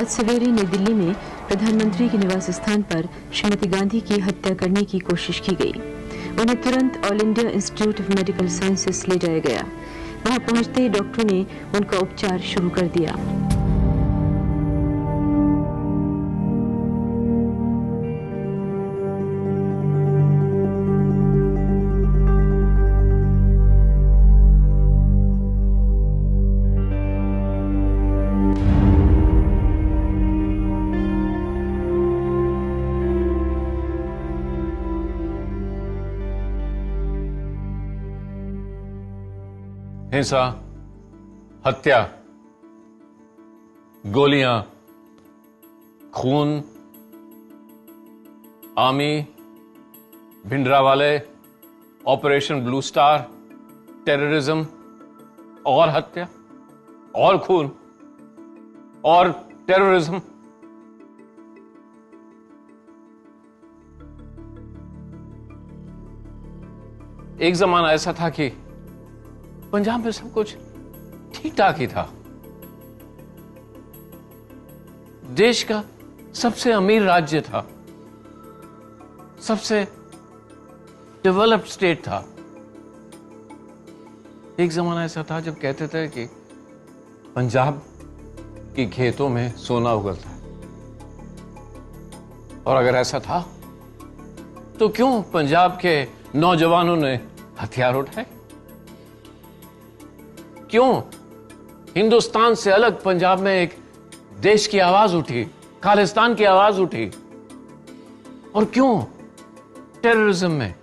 आज सवेरे नई दिल्ली में प्रधानमंत्री के निवास स्थान पर श्रीमती गांधी की हत्या करने की कोशिश की गई। उन्हें तुरंत all India institute of medical sciences ले जाया गया। वहां पहुंचते ही डॉक्टरों ने उनका उपचार शुरू कर दिया। हिंसा, हत्या, गोलियां, खून, army, Bhindranwale, operation blue star, terrorism और हत्या और खून और टेररिज्म। एक जमाना ऐसा था कि पंजाब में सब कुछ ठीक ठाक ही था। देश का सबसे अमीर राज्य था, सबसे डेवलप्ड स्टेट था। एक जमाना ऐसा था जब कहते थे कि पंजाब की खेतों में सोना उगलता है। और अगर ऐसा था तो क्यों पंजाब के नौजवानों ने हथियार उठाए? क्यों हिंदुस्तान से अलग पंजाब में एक देश की आवाज उठी, खालिस्तान की आवाज उठी? और क्यों टेररिज्म में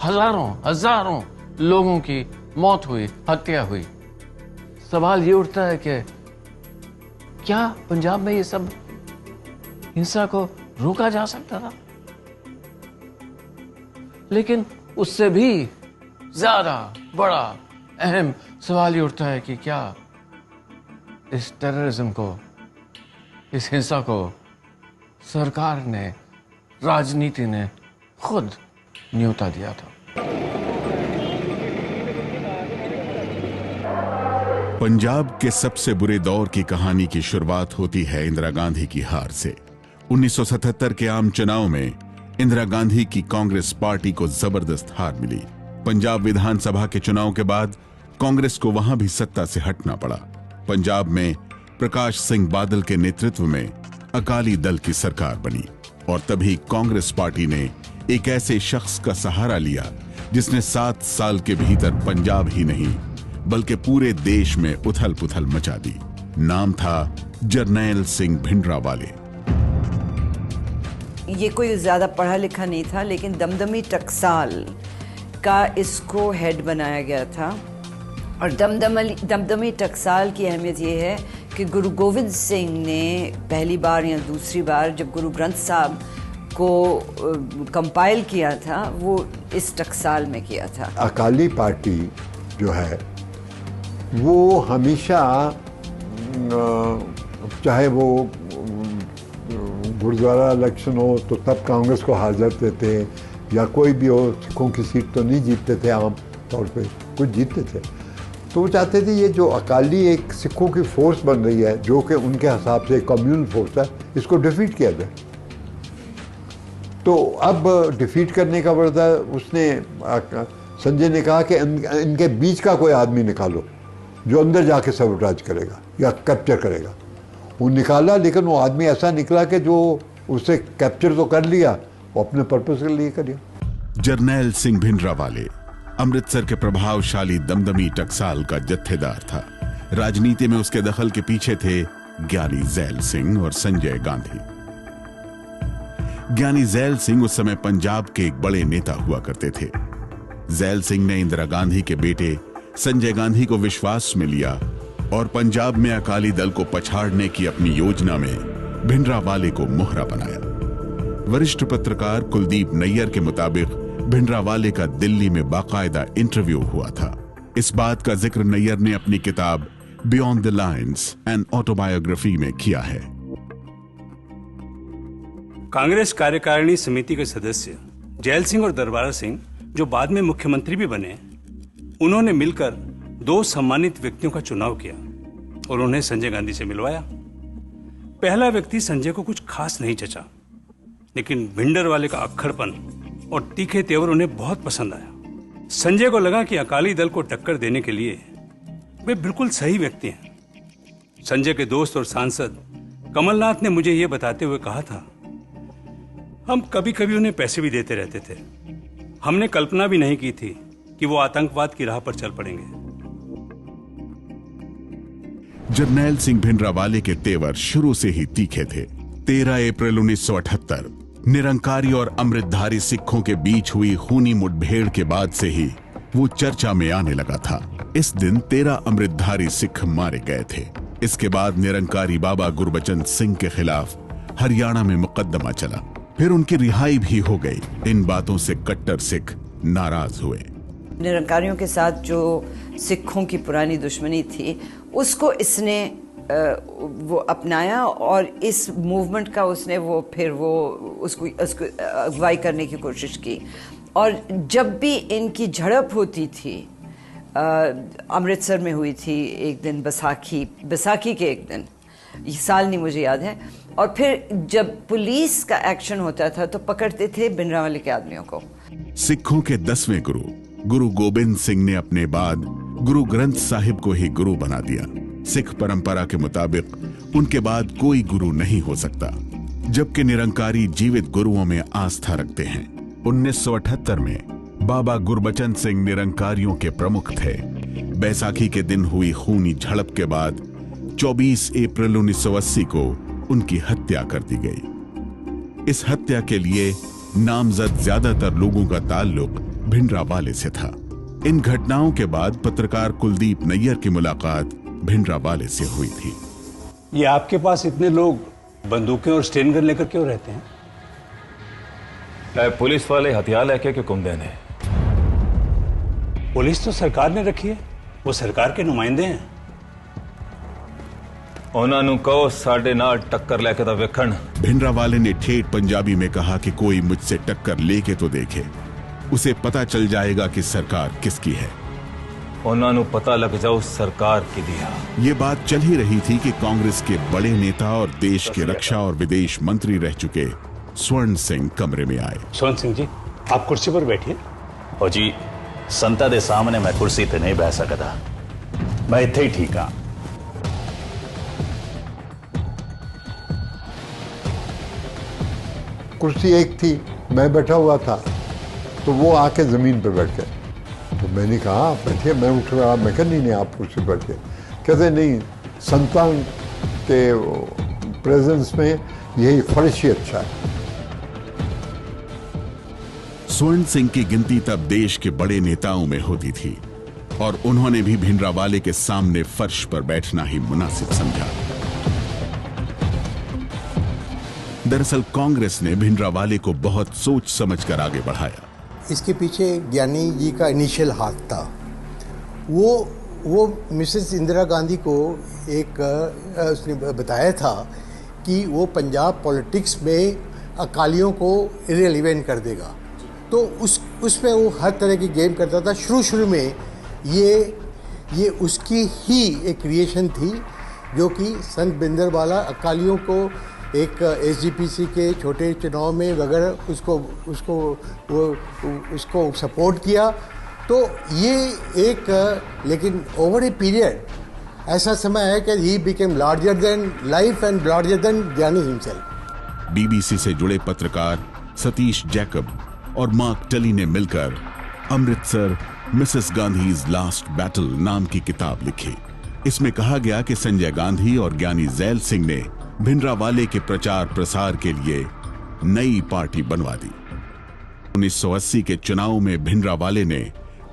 हजारों लोगों की मौत हुई, हत्या हुई? सवाल ये उठता है कि क्या पंजाब में ये सब हिंसा को रोका जा सकता था? लेकिन उससे भी ज्यादा बड़ा अहम सवाल ये उठता है कि क्या इस टेररिज्म को, इस हिंसा को सरकार ने, राजनीति ने खुद न्योता दिया था? पंजाब के सबसे बुरे दौर की कहानी की शुरुआत होती है इंदिरा गांधी की हार से। 1977 के आम चुनाव में इंदिरा गांधी की कांग्रेस पार्टी को जबरदस्त हार मिली। पंजाब विधानसभा के चुनाव के बाद कांग्रेस को वहां भी सत्ता से हटना पड़ा। पंजाब में प्रकाश सिंह बादल के नेतृत्व में अकाली दल की सरकार बनी और तभी कांग्रेस पार्टी ने एक ऐसे शख्स का सहारा लिया जिसने 7 साल के भीतर पंजाब ही नहीं बल्कि पूरे देश में उथल पुथल मचा दी। नाम था जरनैल सिंह भिंडरावाले। ये कोई ज्यादा पढ़ा लिखा नहीं था, लेकिन दमदमी टकसाल का इसको हेड बनाया गया था। और दमदमी टकसाल की अहमियत ये है कि गुरु गोविंद सिंह ने पहली बार या दूसरी बार जब गुरु ग्रंथ साहब को कंपाइल किया था, वो इस टकसाल में किया था। अकाली पार्टी जो है वो हमेशा, चाहे वो गुरुद्वारा इलेक्शन हो तो तब कांग्रेस को हाजिर देते, या कोई भी हो, सिखों की सीट तो नहीं जीतते थे, आम तौर पे कुछ जीतते थे। तो वो चाहते थे ये जो अकाली एक सिखों की फोर्स बन रही है, जो कि उनके हिसाब से कम्युनल फोर्स है, इसको डिफीट किया जाए। तो अब डिफीट करने का बदला उसने, संजय ने कहा कि इनके बीच का कोई आदमी निकालो जो अंदर जाके सबराज करेगा या कैप्चर करेगा। वो निकाला, लेकिन वो आदमी ऐसा निकला कि जो उसे कैप्चर तो कर लिया, वो अपने पर्पस के लिए करिए। जरनैल सिंह भिंडरावाले अमृतसर के प्रभावशाली दमदमी टकसाल का जत्थेदार था। राजनीति में उसके दखल के पीछे थे ज्ञानी ज़ैल सिंह और संजय गांधी। ज्ञानी ज़ैल सिंह उस समय पंजाब के एक बड़े नेता हुआ करते थे। ज़ैल सिंह ने इंदिरा गांधी के बेटे संजय गांधी को विश्वास में लिया और पंजाब में अकाली दल को पछाड़ने की अपनी योजना में भिंडरावाले को मोहरा बनाया। वरिष्ठ पत्रकार कुलदीप नैयर के मुताबिक भिंडरावाले का दिल्ली में बाकायदा इंटरव्यू हुआ था। इस बात का जिक्र नैयर ने अपनी किताब beyond the lines an autobiography में किया है। कांग्रेस कार्यकारिणी समिति के सदस्य जैल सिंह और दरबारा सिंह, जो बाद में मुख्यमंत्री भी बने, उन्होंने मिलकर 2 सम्मानित व्यक्तियों का चुनाव किया और उन्हें संजय गांधी से मिलवाया। पहला व्यक्ति संजय को कुछ खास नहीं जचा, लेकिन भिंडरवाले का अक्खड़पन और तीखे तेवर उन्हें बहुत पसंद आया। संजय को लगा कि अकाली दल को टक्कर देने के लिए वे बिल्कुल सही व्यक्ति हैं। संजय के दोस्त और सांसद कमलनाथ ने मुझे यह बताते हुए कहा था, हम कभी कभी उन्हें पैसे भी देते रहते थे। हमने कल्पना भी नहीं की थी कि वो आतंकवाद की राह पर चल पड़ेंगे। जरनैल सिंह भिंडरावाले के तेवर शुरू से ही तीखे थे। 13 अप्रैल 1978 निरंकारी और अमृतधारी सिखों के बीच हुई खूनी मुठभेड़ के बाद से ही वो चर्चा में आने लगा था। इस दिन 13 अमृतधारी सिख मारे गए थे। इसके बाद निरंकारी बाबा गुरबचन सिंह के खिलाफ हरियाणा में मुकदमा चला, फिर उनकी रिहाई भी हो गई। इन बातों से कट्टर सिख नाराज हुए। निरंकारियों के साथ जो सिखों की पुरानी दुश्मनी थी उसको इसने वो अपनाया और इस मूवमेंट का उसने उसको अगुवाई करने की कोशिश की। और जब भी इनकी झड़प होती थी, अमृतसर में हुई थी एक दिन, बैसाखी के एक दिन, ये साल नहीं मुझे याद है, और फिर जब पुलिस का एक्शन होता था तो पकड़ते थे भिंडरावाले के आदमियों को। सिखों के 10वें गुरु गोबिंद सिंह ने अपने बाद गुरु ग्रंथ साहिब को ही गुरु बना दिया। सिख परंपरा के मुताबिक उनके बाद कोई गुरु नहीं हो सकता, जबकि निरंकारी जीवित गुरुओं में आस्था रखते हैं। 1978 में बाबा गुरबचन सिंह निरंकारियों के प्रमुख थे। बैसाखी के दिन हुई खूनी झड़प के बाद 24 अप्रैल 1980 को उनकी हत्या कर दी गई। इस हत्या के लिए नामजद ज्यादातर लोगों का ताल्लुक भिंडरावाले से था। इन घटनाओं के बाद पत्रकार कुलदीप नैयर की मुलाकात भिंडरावाले से हुई थी। ये आपके पास इतने लोग बंदूकें और स्टेन गन लेकर क्यों रहते हैं? पुलिस वाले हथियार लेके क्यों घूमते हैं? पुलिस तो सरकार ने रखी है, वो सरकार के नुमाइंदे हैं। उन्होंने कहो साढ़े नाल टक्कर लेके तो वेखण। भिंडरावाले ने ठेठ पंजाबी में कहा कि कोई मुझसे टक्कर लेके तो देखे, उसे पता चल जाएगा कि सरकार किसकी है। उन्होंने पता लग जाओ सरकार की दिया। ये बात चल ही रही थी कि कांग्रेस के बड़े नेता और देश के रक्षा और विदेश मंत्री रह चुके स्वर्ण सिंह कमरे में आए। स्वर्ण सिंह जी, आप कुर्सी पर बैठिए। ओ जी, संता दे सामने मैं कुर्सी ते नहीं बैठ सकता, मैं इत्थे ही ठीक हाँ। कुर्सी एक थी, मैं बैठा हुआ था, तो वो आके जमीन पे बैठ गए। तो मैंने कहा आप बैठिए, मैं उठ रहा, मैं कहा नहीं आप कुर्सी पर बैठिए। कहते नहीं, संतान के प्रेजेंस में यही फर्श ही अच्छा है। स्वर्ण सिंह की गिनती तब देश के बड़े नेताओं में होती थी और उन्होंने भी भिंडरावाले के सामने फर्श पर बैठना ही मुनासिब समझा। दरअसल कांग्रेस ने भिंडरावाले को बहुत सोच समझकर आगे बढ़ाया। इसके पीछे ज्ञानी जी का इनिशियल हाथ था। वो मिसेस इंदिरा गांधी को एक उसने बताया था कि वो पंजाब पॉलिटिक्स में अकालियों को इरेलीवेंट कर देगा, तो उसमें वो हर तरह की गेम करता था। शुरू में ये उसकी ही एक क्रिएशन थी, जो कि संत भिंडरावाला अकालियों को एक एसजीपीसी के छोटे चुनाव में वगैरह उसको सपोर्ट किया। तो ये एक लेकिन ओवर ए पीरियड ऐसा समय है कि he became larger than life and larger than ज्ञानी हिमसेल्फ। बीबीसी से जुड़े पत्रकार सतीश जैकब और मार्क टली ने मिलकर Amritsar Mrs Gandhi's last battle नाम की किताब लिखी। इसमें कहा गया कि संजय गांधी और ज्ञानी जैल सिंह ने भिंडरावाले के प्रचार प्रसार के लिए नई पार्टी बनवा दी। 1980 के चुनाव में भिंडरावाले ने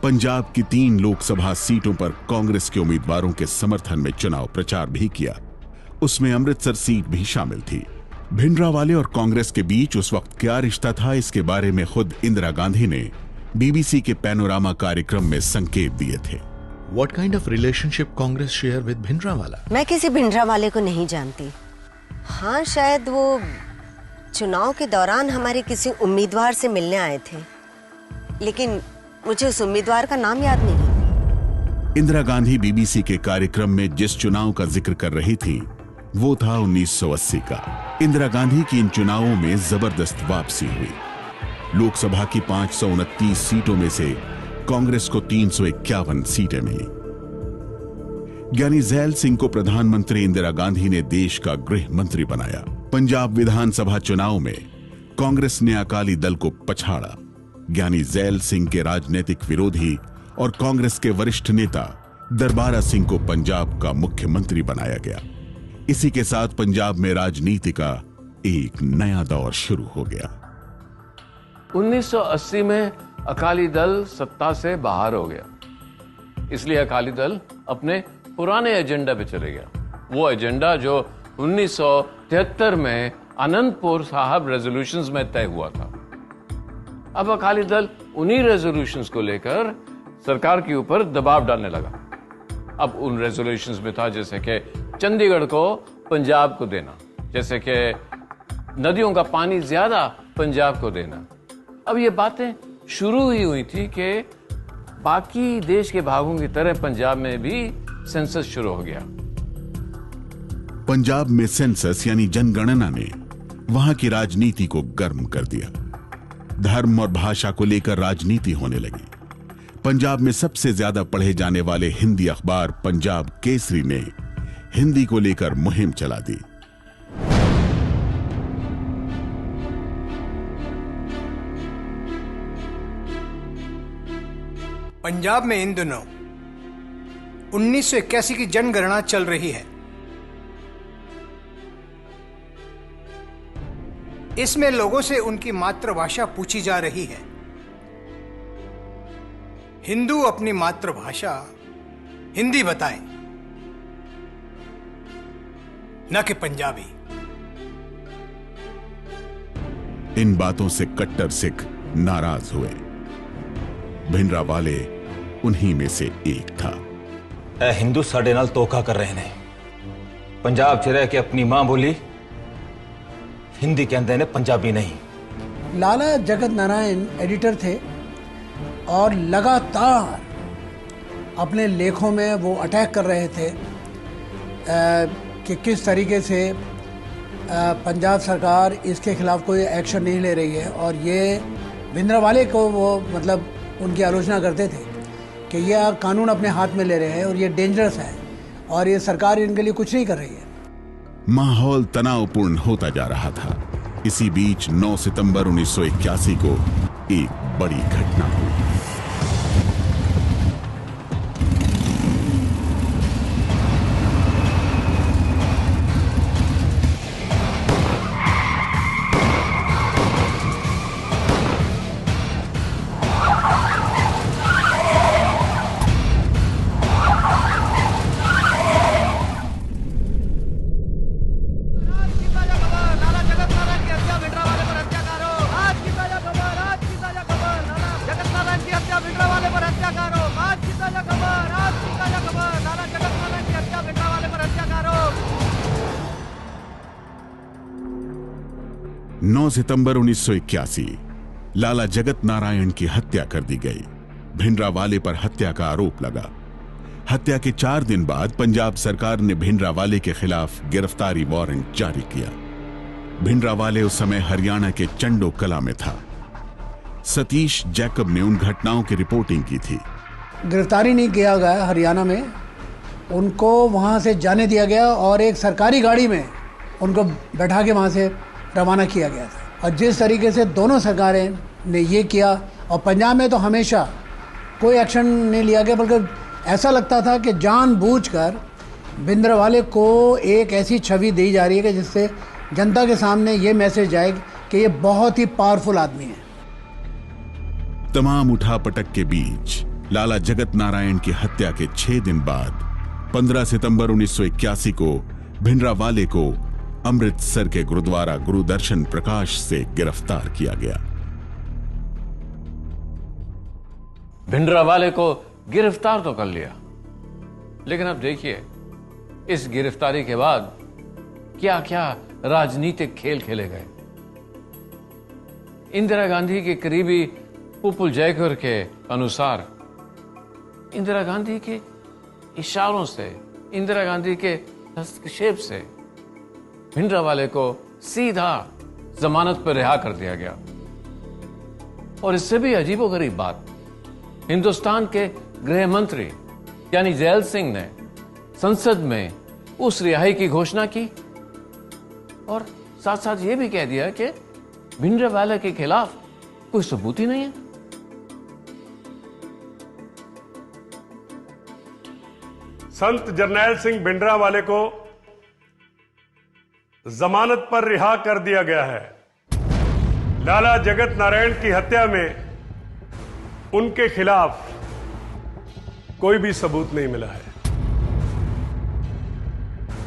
पंजाब की 3 लोकसभा सीटों पर कांग्रेस के उम्मीदवारों के समर्थन में चुनाव प्रचार भी किया। उसमें अमृतसर सीट भी शामिल थी। भिंडरावाले और कांग्रेस के बीच उस वक्त क्या रिश्ता था, इसके बारे में खुद इंदिरा गांधी ने बीबीसी के पैनोरामा कार्यक्रम में संकेत दिए थे। What kind of relationship Congress share with Bhindranwale? मैं किसी भिंडरावाले को नहीं जानती। हाँ, शायद वो चुनाव के दौरान हमारे किसी उम्मीदवार से मिलने आए थे, लेकिन मुझे उस उम्मीदवार का नाम याद नहीं। इंदिरा गांधी बीबीसी के कार्यक्रम में जिस चुनाव का जिक्र कर रही थी, वो था 1980 का। इंदिरा गांधी की इन चुनावों में जबरदस्त वापसी हुई। लोकसभा की 529 सीटों में से कांग्रेस को 351 सीटें मिली। ज्ञानी ज़ैल सिंह को प्रधानमंत्री इंदिरा गांधी ने देश का गृह मंत्री बनाया। पंजाब विधानसभा चुनाव में कांग्रेस ने अकाली दल को पछाड़ा। ज्ञानी ज़ैल सिंह के राजनीतिक विरोधी और कांग्रेस के वरिष्ठ नेता दरबारा सिंह को पंजाब का मुख्यमंत्री बनाया गया। इसी के साथ पंजाब में राजनीति का एक नया दौर शुरू हो गया। 1980 में अकाली दल सत्ता से बाहर हो गया, इसलिए अकाली दल अपने पुराने एजेंडा पे चले गया। वो एजेंडा जो 1973 में आनंदपुर साहब रेजोल्यूशंस में तय हुआ था। अब अकाली दल उन्हीं रेजोल्यूशंस को लेकर सरकार के ऊपर दबाव डालने लगा। अब उन रेजोल्यूशंस में था जैसे कि चंडीगढ़ को पंजाब को देना, जैसे कि नदियों का पानी ज्यादा पंजाब को देना। अब ये बातें शुरू ही हुई थी कि बाकी देश के भागों की तरह पंजाब में भी सेंसस शुरू हो गया। पंजाब में सेंसस यानी जनगणना ने वहां की राजनीति को गर्म कर दिया। धर्म और भाषा को लेकर राजनीति होने लगी। पंजाब में सबसे ज्यादा पढ़े जाने वाले हिंदी अखबार पंजाब केसरी ने हिंदी को लेकर मुहिम चला दी। पंजाब में इन दिनों 1981 की जनगणना चल रही है। इसमें लोगों से उनकी मातृभाषा पूछी जा रही है। हिंदू अपनी मातृभाषा हिंदी बताएं, न कि पंजाबी। इन बातों से कट्टर सिख नाराज हुए। भिंडरावाले उन्हीं में से एक था। हिंदू साडे नाल धोखा कर रहे ने। पंजाब च रह के अपनी मां बोली हिंदी कहते ने, पंजाबी नहीं। लाला जगत नारायण एडिटर थे और लगातार अपने लेखों में वो अटैक कर रहे थे कि किस तरीके से पंजाब सरकार इसके खिलाफ कोई एक्शन नहीं ले रही है। और ये भिंडरावाले को वो मतलब उनकी आलोचना करते थे कि ये कानून अपने हाथ में ले रहे हैं और ये डेंजरस है और ये सरकार इनके लिए कुछ नहीं कर रही है। माहौल तनावपूर्ण होता जा रहा था। इसी बीच 9 सितंबर 1981 को एक बड़ी घटना हुई। 9 सितंबर 1981 लाला जगत नारायण की हत्या कर दी गई। भिंडरावाले पर हत्या का आरोप लगा। हत्या के 4 दिन बाद पंजाब सरकार ने भिंडरावाले के खिलाफ गिरफ्तारी वारंट जारी किया। भिंडरावाले उस समय हरियाणा के चंडो कला में था। सतीश जैकब ने उन घटनाओं की रिपोर्टिंग की थी। गिरफ्तारी नहीं किया गया हरियाणा में, उनको वहां से जाने दिया गया और एक सरकारी गाड़ी में उनको बैठा के वहां से रवाना किया गया था। और जिस तरीके से दोनों सरकारें ने ये किया, और पंजाब में तो हमेशा कोई एक्शन नहीं लिया गया, बल्कि ऐसा लगता था कि जानबूझकर भिंडरावाले को एक ऐसी छवि दी जा रही है कि जिससे जनता के सामने ये मैसेज जाए कि ये बहुत ही पावरफुल आदमी है। तमाम उठापटक के बीच लाला जगत नारायण की हत्या के 6 दिन बाद 15 सितंबर 1981 को भिंडरावाले को अमृतसर के गुरुद्वारा गुरुदर्शन प्रकाश से गिरफ्तार किया गया। भिंडरावाले को गिरफ्तार तो कर लिया, लेकिन अब देखिए इस गिरफ्तारी के बाद क्या क्या राजनीतिक खेल खेले गए। इंदिरा गांधी के करीबी पुपुल जयकर के अनुसार इंदिरा गांधी के इशारों से, इंदिरा गांधी के हस्तक्षेप से भिंडरावाले को सीधा जमानत पर रिहा कर दिया गया। और इससे भी अजीबोगरीब बात, हिंदुस्तान के गृह मंत्री यानी जैल सिंह ने संसद में उस रिहाई की घोषणा की और साथ साथ यह भी कह दिया कि भिंडरावाले के खिलाफ कोई सबूत ही नहीं है। संत जरनैल सिंह भिंडरावाले को जमानत पर रिहा कर दिया गया है। लाला जगत नारायण की हत्या में उनके खिलाफ कोई भी सबूत नहीं मिला है।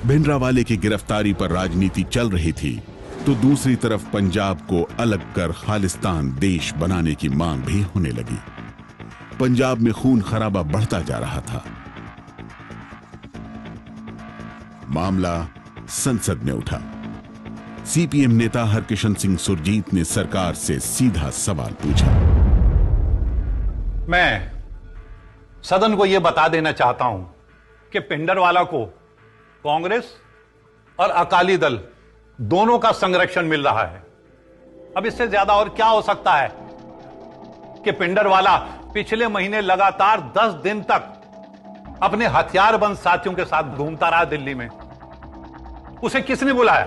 भिंडरावाले की गिरफ्तारी पर राजनीति चल रही थी तो दूसरी तरफ पंजाब को अलग कर खालिस्तान देश बनाने की मांग भी होने लगी। पंजाब में खून खराबा बढ़ता जा रहा था। मामला संसद में उठा। सीपीएम नेता हरकिशन सिंह सुरजीत ने सरकार से सीधा सवाल पूछा। मैं सदन को यह बता देना चाहता हूं कि भिंडरावाला को कांग्रेस और अकाली दल दोनों का संरक्षण मिल रहा है। अब इससे ज्यादा और क्या हो सकता है कि भिंडरावाला पिछले महीने लगातार 10 दिन तक अपने हथियारबंद साथियों के साथ घूमता रहा दिल्ली में। उसे किसने बुलाया?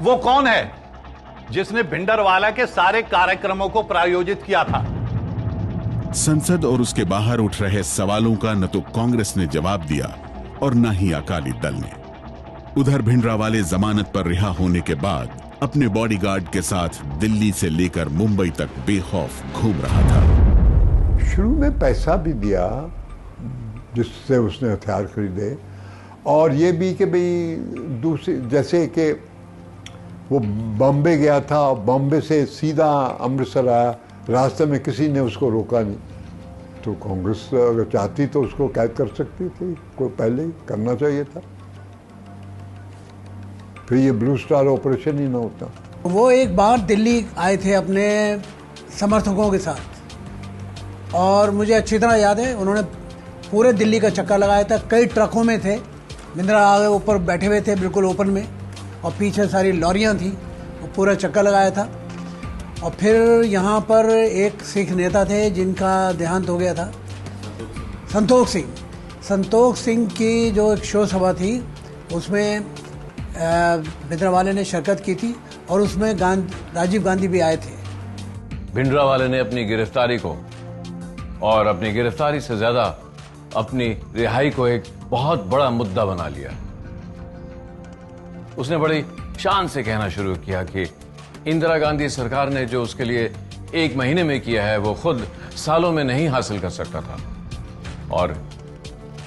वो कौन है जिसने भिंडरावाला के सारे कार्यक्रमों को प्रायोजित किया था? संसद और उसके बाहर उठ रहे सवालों का न तो कांग्रेस ने जवाब दिया और न ही अकाली दल ने। उधर भिंडरावाले जमानत पर रिहा होने के बाद अपने बॉडीगार्ड के साथ दिल्ली से लेकर मुंबई तक बेखौफ घूम रहा था। शुरू में पैसा भी दिया जिससे उसने हथियार खरीदे, और ये भी कि भाई दूसरी, जैसे कि वो बॉम्बे गया था, बॉम्बे से सीधा अमृतसर आया, रास्ते में किसी ने उसको रोका नहीं। तो कांग्रेस अगर चाहती तो उसको कैद कर सकती थी, कोई पहले ही करना चाहिए था, फिर ये ब्लू स्टार ऑपरेशन ही ना होता। वो एक बार दिल्ली आए थे अपने समर्थकों के साथ, और मुझे अच्छी तरह याद है उन्होंने पूरे दिल्ली का चक्कर लगाया था। कई ट्रकों में थे, भिंडरा आगे ऊपर बैठे हुए थे बिल्कुल ओपन में, और पीछे सारी लॉरियां थी, वो पूरा चक्कर लगाया था। और फिर यहाँ पर एक सिख नेता थे जिनका देहांत हो गया था, संतोख सिंह की जो एक शो सभा थी उसमें भिंडरावाले ने शिरकत की थी, और उसमें राजीव गांधी भी आए थे। भिंडरावाले ने अपनी गिरफ्तारी को और अपनी गिरफ्तारी से ज्यादा अपनी रिहाई को एक बहुत बड़ा मुद्दा बना लिया। उसने बड़ी शान से कहना शुरू किया कि इंदिरा गांधी सरकार ने जो उसके लिए 1 महीने में किया है वो खुद सालों में नहीं हासिल कर सकता था, और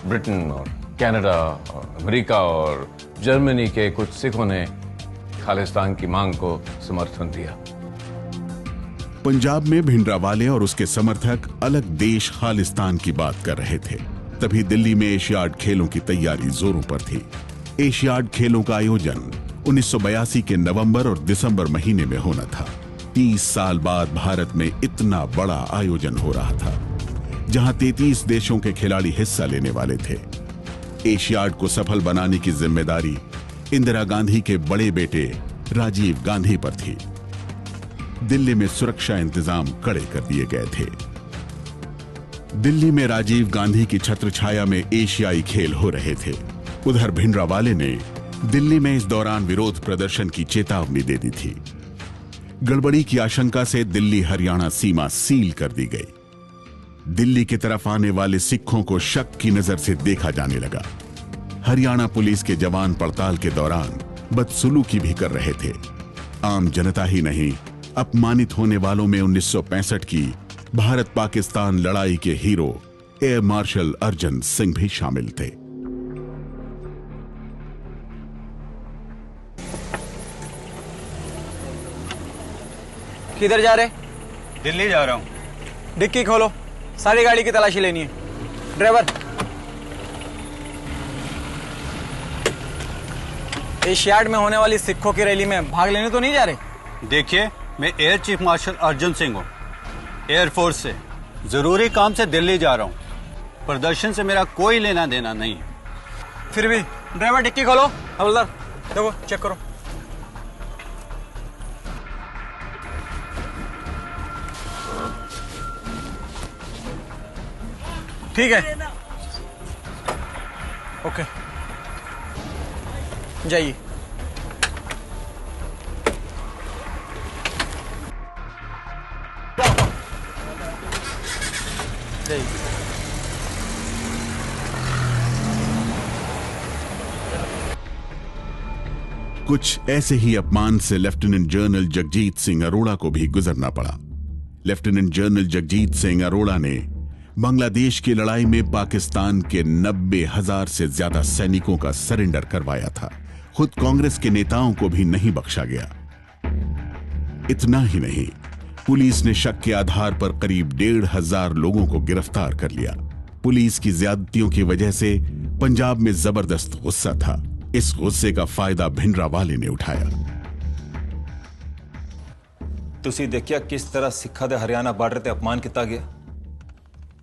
ब्रिटेन और कनाडा और अमेरिका और जर्मनी के कुछ सिखों ने खालिस्तान की मांग को समर्थन दिया। पंजाब में भिंडरावाले और उसके समर्थक अलग देश खालिस्तान की बात कर रहे थे। तभी दिल्ली में एशियाड खेलों की तैयारी जोरों पर थी। एशियाड खेलों का आयोजन 1982 के नवंबर और दिसंबर महीने में होना था। 30 साल बाद भारत में इतना बड़ा आयोजन हो रहा था, जहां 33 देशों के खिलाड़ी हिस्सा लेने वाले थे। एशियाड को सफल बनाने की जिम्मेदारी इंदिरा गांधी के बड़े बेटे राजीव गांधी पर थी। दिल्ली में सुरक्षा इंतजाम कड़े कर दिए गए थे। दिल्ली में राजीव गांधी की छत्रछाया में एशियाई खेल हो रहे थे। उधर भिंडरावाले ने दिल्ली में इस दौरान विरोध प्रदर्शन की चेतावनी दे दी थी। गड़बड़ी की आशंका से दिल्ली हरियाणा सीमा सील कर दी गई। दिल्ली की तरफ आने वाले सिखों को शक की नजर से देखा जाने लगा। हरियाणा पुलिस के जवान पड़ताल के दौरान बदसलूकी भी कर रहे थे। आम जनता ही नहीं, अपमानित होने वालों में 1965 की भारत पाकिस्तान लड़ाई के hero air marshal Arjan Singh भी शामिल थे। किधर जा रहे? दिल्ली जा रहा हूं। डिक्की खोलो, सारी गाड़ी की तलाशी लेनी है। ड्राइवर, एशियाड में होने वाली सिखों की रैली में भाग लेने तो नहीं जा रहे? देखिए, मैं air chief marshal Arjan Singh हूँ, एयरफोर्स से। जरूरी काम से दिल्ली जा रहा हूँ। प्रदर्शन से मेरा कोई लेना देना नहीं है। फिर भी ड्राइवर डिक्की खोलो। हवलदार देखो चेक करो। ठीक है, ओके जाइए। कुछ ऐसे ही अपमान से लेफ्टिनेंट जनरल जगजीत सिंह अरोड़ा को भी गुजरना पड़ा। लेफ्टिनेंट जनरल जगजीत सिंह अरोड़ा ने बांग्लादेश की लड़ाई में पाकिस्तान के 90,000 से ज्यादा सैनिकों का सरेंडर करवाया था। खुद कांग्रेस के नेताओं को भी नहीं बख्शा गया। इतना ही नहीं, पुलिस ने शक के आधार पर करीब 1,500 लोगों को गिरफ्तार कर लिया। पुलिस की ज्यादतियों की वजह से पंजाब में जबरदस्त गुस्सा था। इस गुस्से का फायदा भिंडरावाले ने उठाया। तुसी देखिया किस तरह सिखा दे हरियाणा बार्डर ते अपमान किया गया।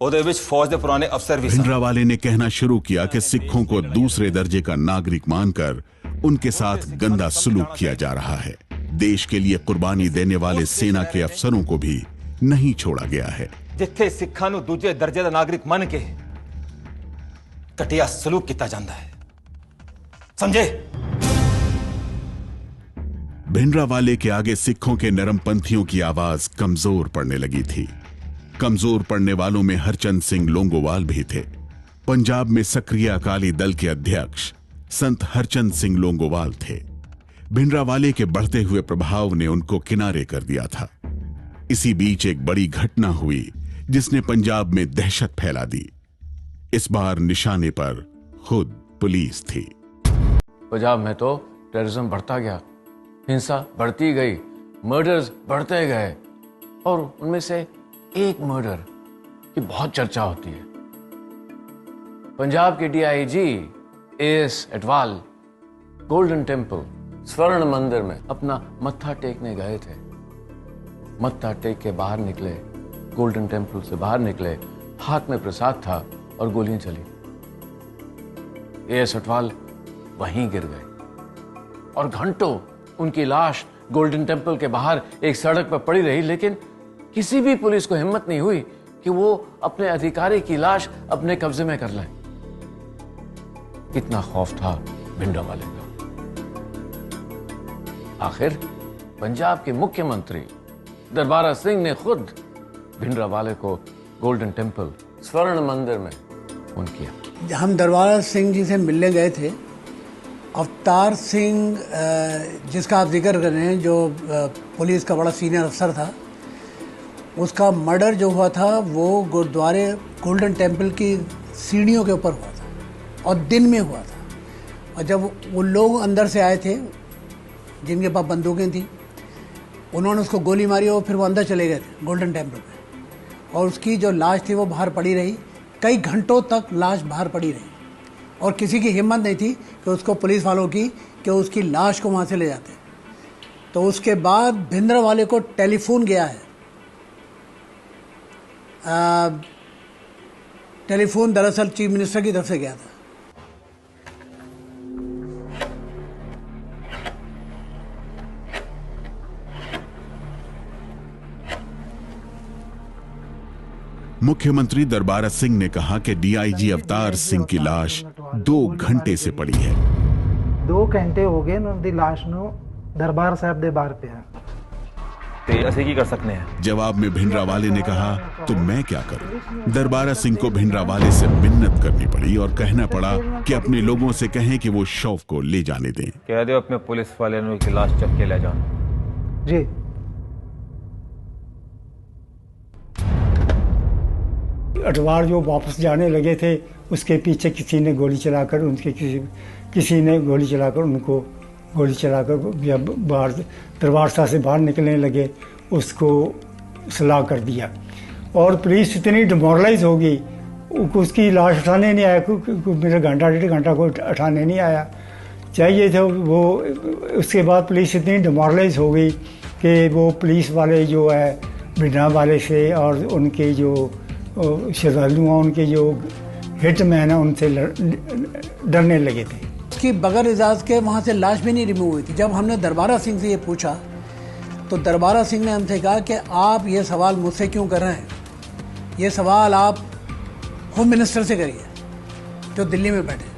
ਉਹਦੇ ਵਿੱਚ फौज के पुराने अफसर भी भिंडरावाले ने कहना शुरू किया कि सिखों को दूसरे दर्जे का नागरिक मानकर उनके साथ गंदा सलूक किया जा रहा है। देश के लिए कुर्बानी देने वाले सेना के अफसरों को भी नहीं छोड़ा गया है। जिथे सिखा नूं दूजे दर्जे का नागरिक मन के घटिया सलूक किया जाता है, समझे? भिंडरावाले के आगे सिखों के नरमपंथियों की आवाज कमजोर पड़ने लगी थी। कमजोर पड़ने वालों में हरचंद सिंह लोंगोवाल भी थे। पंजाब में सक्रिय अकाली दल के अध्यक्ष संत हरचंद सिंह लोंगोवाल थे। भिंडरावाले के बढ़ते हुए प्रभाव ने उनको किनारे कर दिया था। इसी बीच एक बड़ी घटना हुई जिसने पंजाब में दहशत फैला दी। इस बार निशाने पर खुद पुलिस थी। पंजाब में तो टेररिज्म बढ़ता गया, हिंसा बढ़ती गई, मर्डर्स बढ़ते गए और उनमें से एक मर्डर की बहुत चर्चा होती है। पंजाब के DIG as Atwal golden temple स्वर्ण मंदिर में अपना मत्था टेकने गए थे। मत्था टेक के बाहर निकले, गोल्डन टेम्पल से बाहर निकले, हाथ में प्रसाद था और गोलियां चली। एएस अटवाल वहीं गिर गए और घंटों उनकी लाश गोल्डन टेम्पल के बाहर एक सड़क पर पड़ी रही, लेकिन किसी भी पुलिस को हिम्मत नहीं हुई कि वो अपने अधिकारी की लाश अपने कब्जे में कर लें। इतना खौफ था भिंडरावाले का। आखिर पंजाब के मुख्यमंत्री दरबारा सिंह ने खुद भिंडरावाले को गोल्डन टेम्पल स्वर्ण मंदिर में फोन किया। हम दरबारा सिंह जी से मिलने गए थे। अवतार सिंह जिसका आप जिक्र कर रहे हैं, जो पुलिस का बड़ा सीनियर अफसर था, उसका मर्डर जो हुआ था वो गुरुद्वारे गोल्डन टेम्पल की सीढ़ियों के ऊपर हुआ था और दिन में हुआ था। और जब वो लोग अंदर से आए थे जिनके पास बंदूकें थी, उन्होंने उसको गोली मारी और फिर वो अंदर चले गए थे गोल्डन टेम्पल में। और उसकी जो लाश थी वो बाहर पड़ी रही, कई घंटों तक लाश बाहर पड़ी रही और किसी की हिम्मत नहीं थी कि उसको, पुलिस वालों की, कि उसकी लाश को वहाँ से ले जाते। तो उसके बाद भिंडरावाले को टेलीफोन गया है। टेलीफोन दरअसल चीफ मिनिस्टर की तरफ से गया था। मुख्यमंत्री दरबारा सिंह ने कहा कि डीआईजी अवतार सिंह की लाश 2 घंटे से पड़ी है। 2 घंटे हो गए उनकी लाश नो दरबार साहब दे बाहर पे है। ऐसे की कर सकते हैं। जवाब में भिंडरावाले ने कहा तो मैं क्या करूं। दरबारा सिंह को भिंडरावाले से मिन्नत करनी पड़ी और कहना पड़ा कि अपने लोगों से कहें कि वो शव को ले जाने दें। कह दो अपने पुलिस वाले ने की लाश चक के ले जाओ। जी। अटवार जो वापस जाने लगे थे, उसके पीछे किसी ने गोली चलाकर उनको गोली चलाकर बाहर दरबार साहब से बाहर निकलने लगे, उसको सलाह कर दिया। और पुलिस इतनी डिमोरलाइज हो गई, उसकी लाश उठाने नहीं आया, मेरा घंटा 1.5 घंटा को उठाने नहीं आया। चाहिए थे वो। उसके बाद पुलिस इतनी डिमोरलाइज हो गई कि वो पुलिस वाले जो है भिंडरावाले से और उनके जो श्रद्धालु हैं, उनके जो हिटमैन हैं, उनसे डरने लगे थे। उसकी बगैर इजाज़त के वहाँ से लाश भी नहीं रिमूव हुई थी। जब हमने दरबारा सिंह से ये पूछा तो दरबारा सिंह ने हमसे कहा कि आप ये सवाल मुझसे क्यों कर रहे हैं, ये सवाल आप होम मिनिस्टर से करिए जो दिल्ली में बैठे,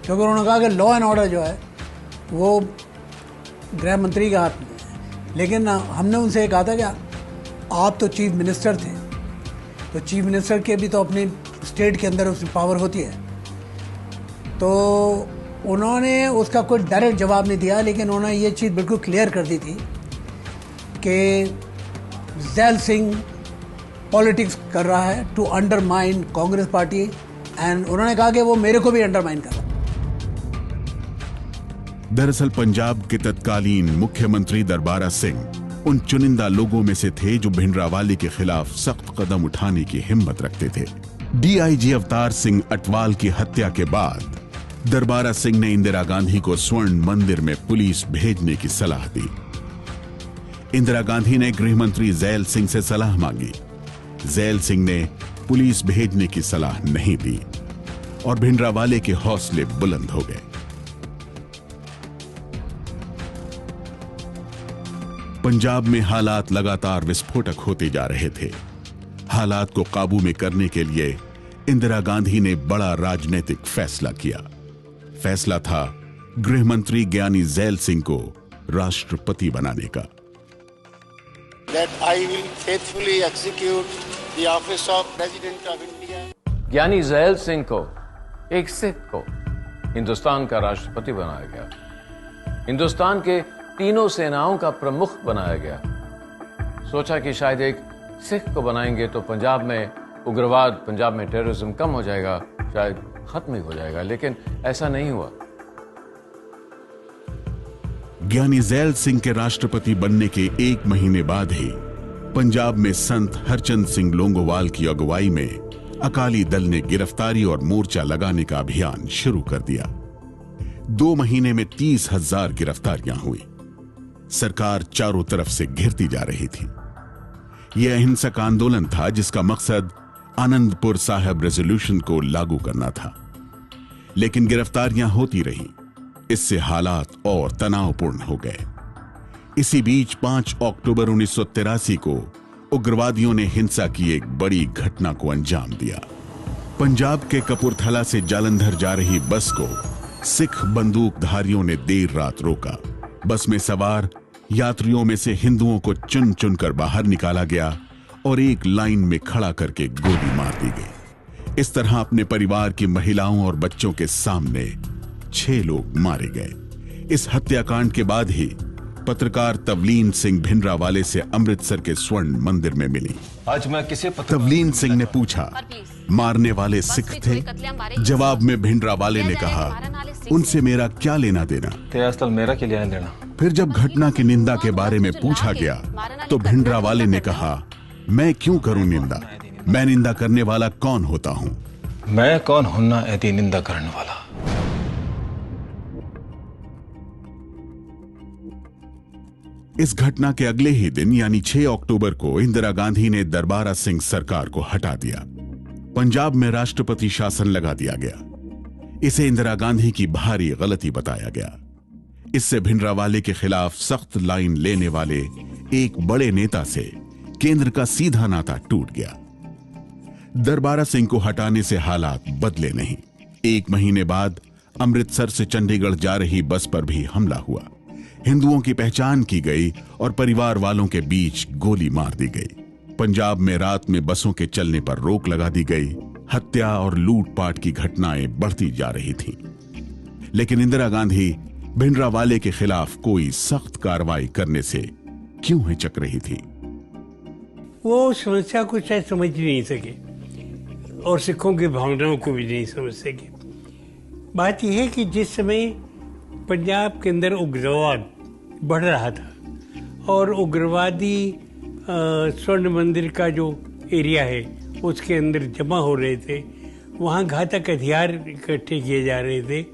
क्योंकि उन्होंने कहा कि लॉ एंड ऑर्डर जो है वो गृह मंत्री के हाथ में है। लेकिन हमने उनसे कहा था कि आप तो चीफ मिनिस्टर थे, तो चीफ मिनिस्टर के भी तो अपनी स्टेट के अंदर उसकी पावर होती है। तो उन्होंने उसका कोई डायरेक्ट जवाब नहीं दिया, लेकिन उन्होंने ये चीज़ बिल्कुल क्लियर कर दी थी कि जैल सिंह पॉलिटिक्स कर रहा है to undermine Congress party, and उन्होंने कहा कि वो मेरे को भी अंडरमाइन कर रहा है। दरअसल पंजाब के तत्कालीन मुख्यमंत्री दरबारा सिंह उन चुनिंदा लोगों में से थे जो भिंडरावाले के खिलाफ सख्त कदम उठाने की हिम्मत रखते थे। डीआईजी अवतार सिंह अटवाल की हत्या के बाद दरबारा सिंह ने इंदिरा गांधी को स्वर्ण मंदिर में पुलिस भेजने की सलाह दी। इंदिरा गांधी ने गृह मंत्री जैल सिंह से सलाह मांगी। जैल सिंह ने पुलिस भेजने की सलाह नहीं दी और भिंडरावाले के हौसले बुलंद हो गए। पंजाब में हालात लगातार विस्फोटक होते जा रहे थे। हालात को काबू में करने के लिए इंदिरा गांधी ने बड़ा राजनीतिक फैसला किया। फैसला था गृह मंत्री ज्ञानी जैल सिंह को राष्ट्रपति बनाने का। That I will faithfully execute the office of President of India. ज्ञानी जैल सिंह को, एक सिख को, हिंदुस्तान का राष्ट्रपति बनाया गया। हिंदुस्तान के तीनों सेनाओं का प्रमुख बनाया गया। सोचा कि शायद एक सिख को बनाएंगे तो पंजाब में उग्रवाद, पंजाब में टेररिज्म कम हो जाएगा, शायद खत्म ही हो जाएगा, लेकिन ऐसा नहीं हुआ। ज्ञानी जैल सिंह के राष्ट्रपति बनने के 1 महीने बाद ही पंजाब में संत हरचंद सिंह लोंगोवाल की अगुवाई में अकाली दल ने गिरफ्तारी और मोर्चा लगाने का अभियान शुरू कर दिया। 2 महीने में 30,000 गिरफ्तारियां हुई। सरकार चारों तरफ से घिरती जा रही थी। यह अहिंसक आंदोलन था जिसका मकसद आनंदपुर साहब रेजोल्यूशन को लागू करना था, लेकिन गिरफ्तारियां होती रहीं। इससे हालात और तनावपूर्ण हो गए। इसी बीच 5 अक्टूबर 1983 को उग्रवादियों ने हिंसा की एक बड़ी घटना को अंजाम दिया। पंजाब के कपूरथला से जालंधर जा रही बस को सिख बंदूकधारियों ने देर रात रोका। बस में सवार यात्रियों में से हिंदुओं को चुन चुनकर बाहर निकाला गया और एक लाइन में खड़ा करके गोली मार दी गई। इस तरह अपने परिवार की महिलाओं और बच्चों के सामने 6 लोग मारे गए। इस हत्याकांड के बाद ही पत्रकार तवलीन सिंह भिंडरावाले से अमृतसर के स्वर्ण मंदिर में मिली। आज मैं किसी तवलीन सिंह ने पूछा, मारने वाले सिख थे? जवाब में भिंडरावाले ने कहा, उनसे मेरा क्या लेना देना, मेरा क्या लेना देना। फिर जब घटना की निंदा के बारे में पूछा गया तो भिंडरावाले ने कहा, मैं क्यों करूं निंदा, मैं निंदा करने वाला कौन होता हूं? मैं कौन हूं यदि निंदा करने वाला। इस घटना के अगले ही दिन यानी 6 अक्टूबर को इंदिरा गांधी ने दरबारा सिंह सरकार को हटा दिया। पंजाब में राष्ट्रपति शासन लगा दिया गया। इसे इंदिरा गांधी की भारी गलती बताया गया। इससे भिंडरावाले के खिलाफ सख्त लाइन लेने वाले एक बड़े नेता से केंद्र का सीधा नाता टूट गया। दरबारा सिंह को हटाने से हालात बदले नहीं। 1 महीने बाद अमृतसर से चंडीगढ़ जा रही बस पर भी हमला हुआ। हिंदुओं की पहचान की गई और परिवार वालों के बीच गोली मार दी गई। पंजाब में रात में बसों के चलने पर रोक लगा दी गई। हत्या और लूटपाट की घटनाएं बढ़ती जा रही थीं। लेकिन इंदिरा गांधी भिंडरावाले के खिलाफ कोई सख्त कार्रवाई करने से क्यों हिचक रही थी? वो समस्या को शायद समझ नहीं सके और सिखों की भावनाओं को भी नहीं समझ सके। बात यह है कि जिस समय पंजाब के अंदर उग्रवाद बढ़ रहा था और उग्रवादी स्वर्ण मंदिर का जो एरिया है उसके अंदर जमा हो रहे थे, वहाँ घातक हथियार इकट्ठे किए जा रहे थे,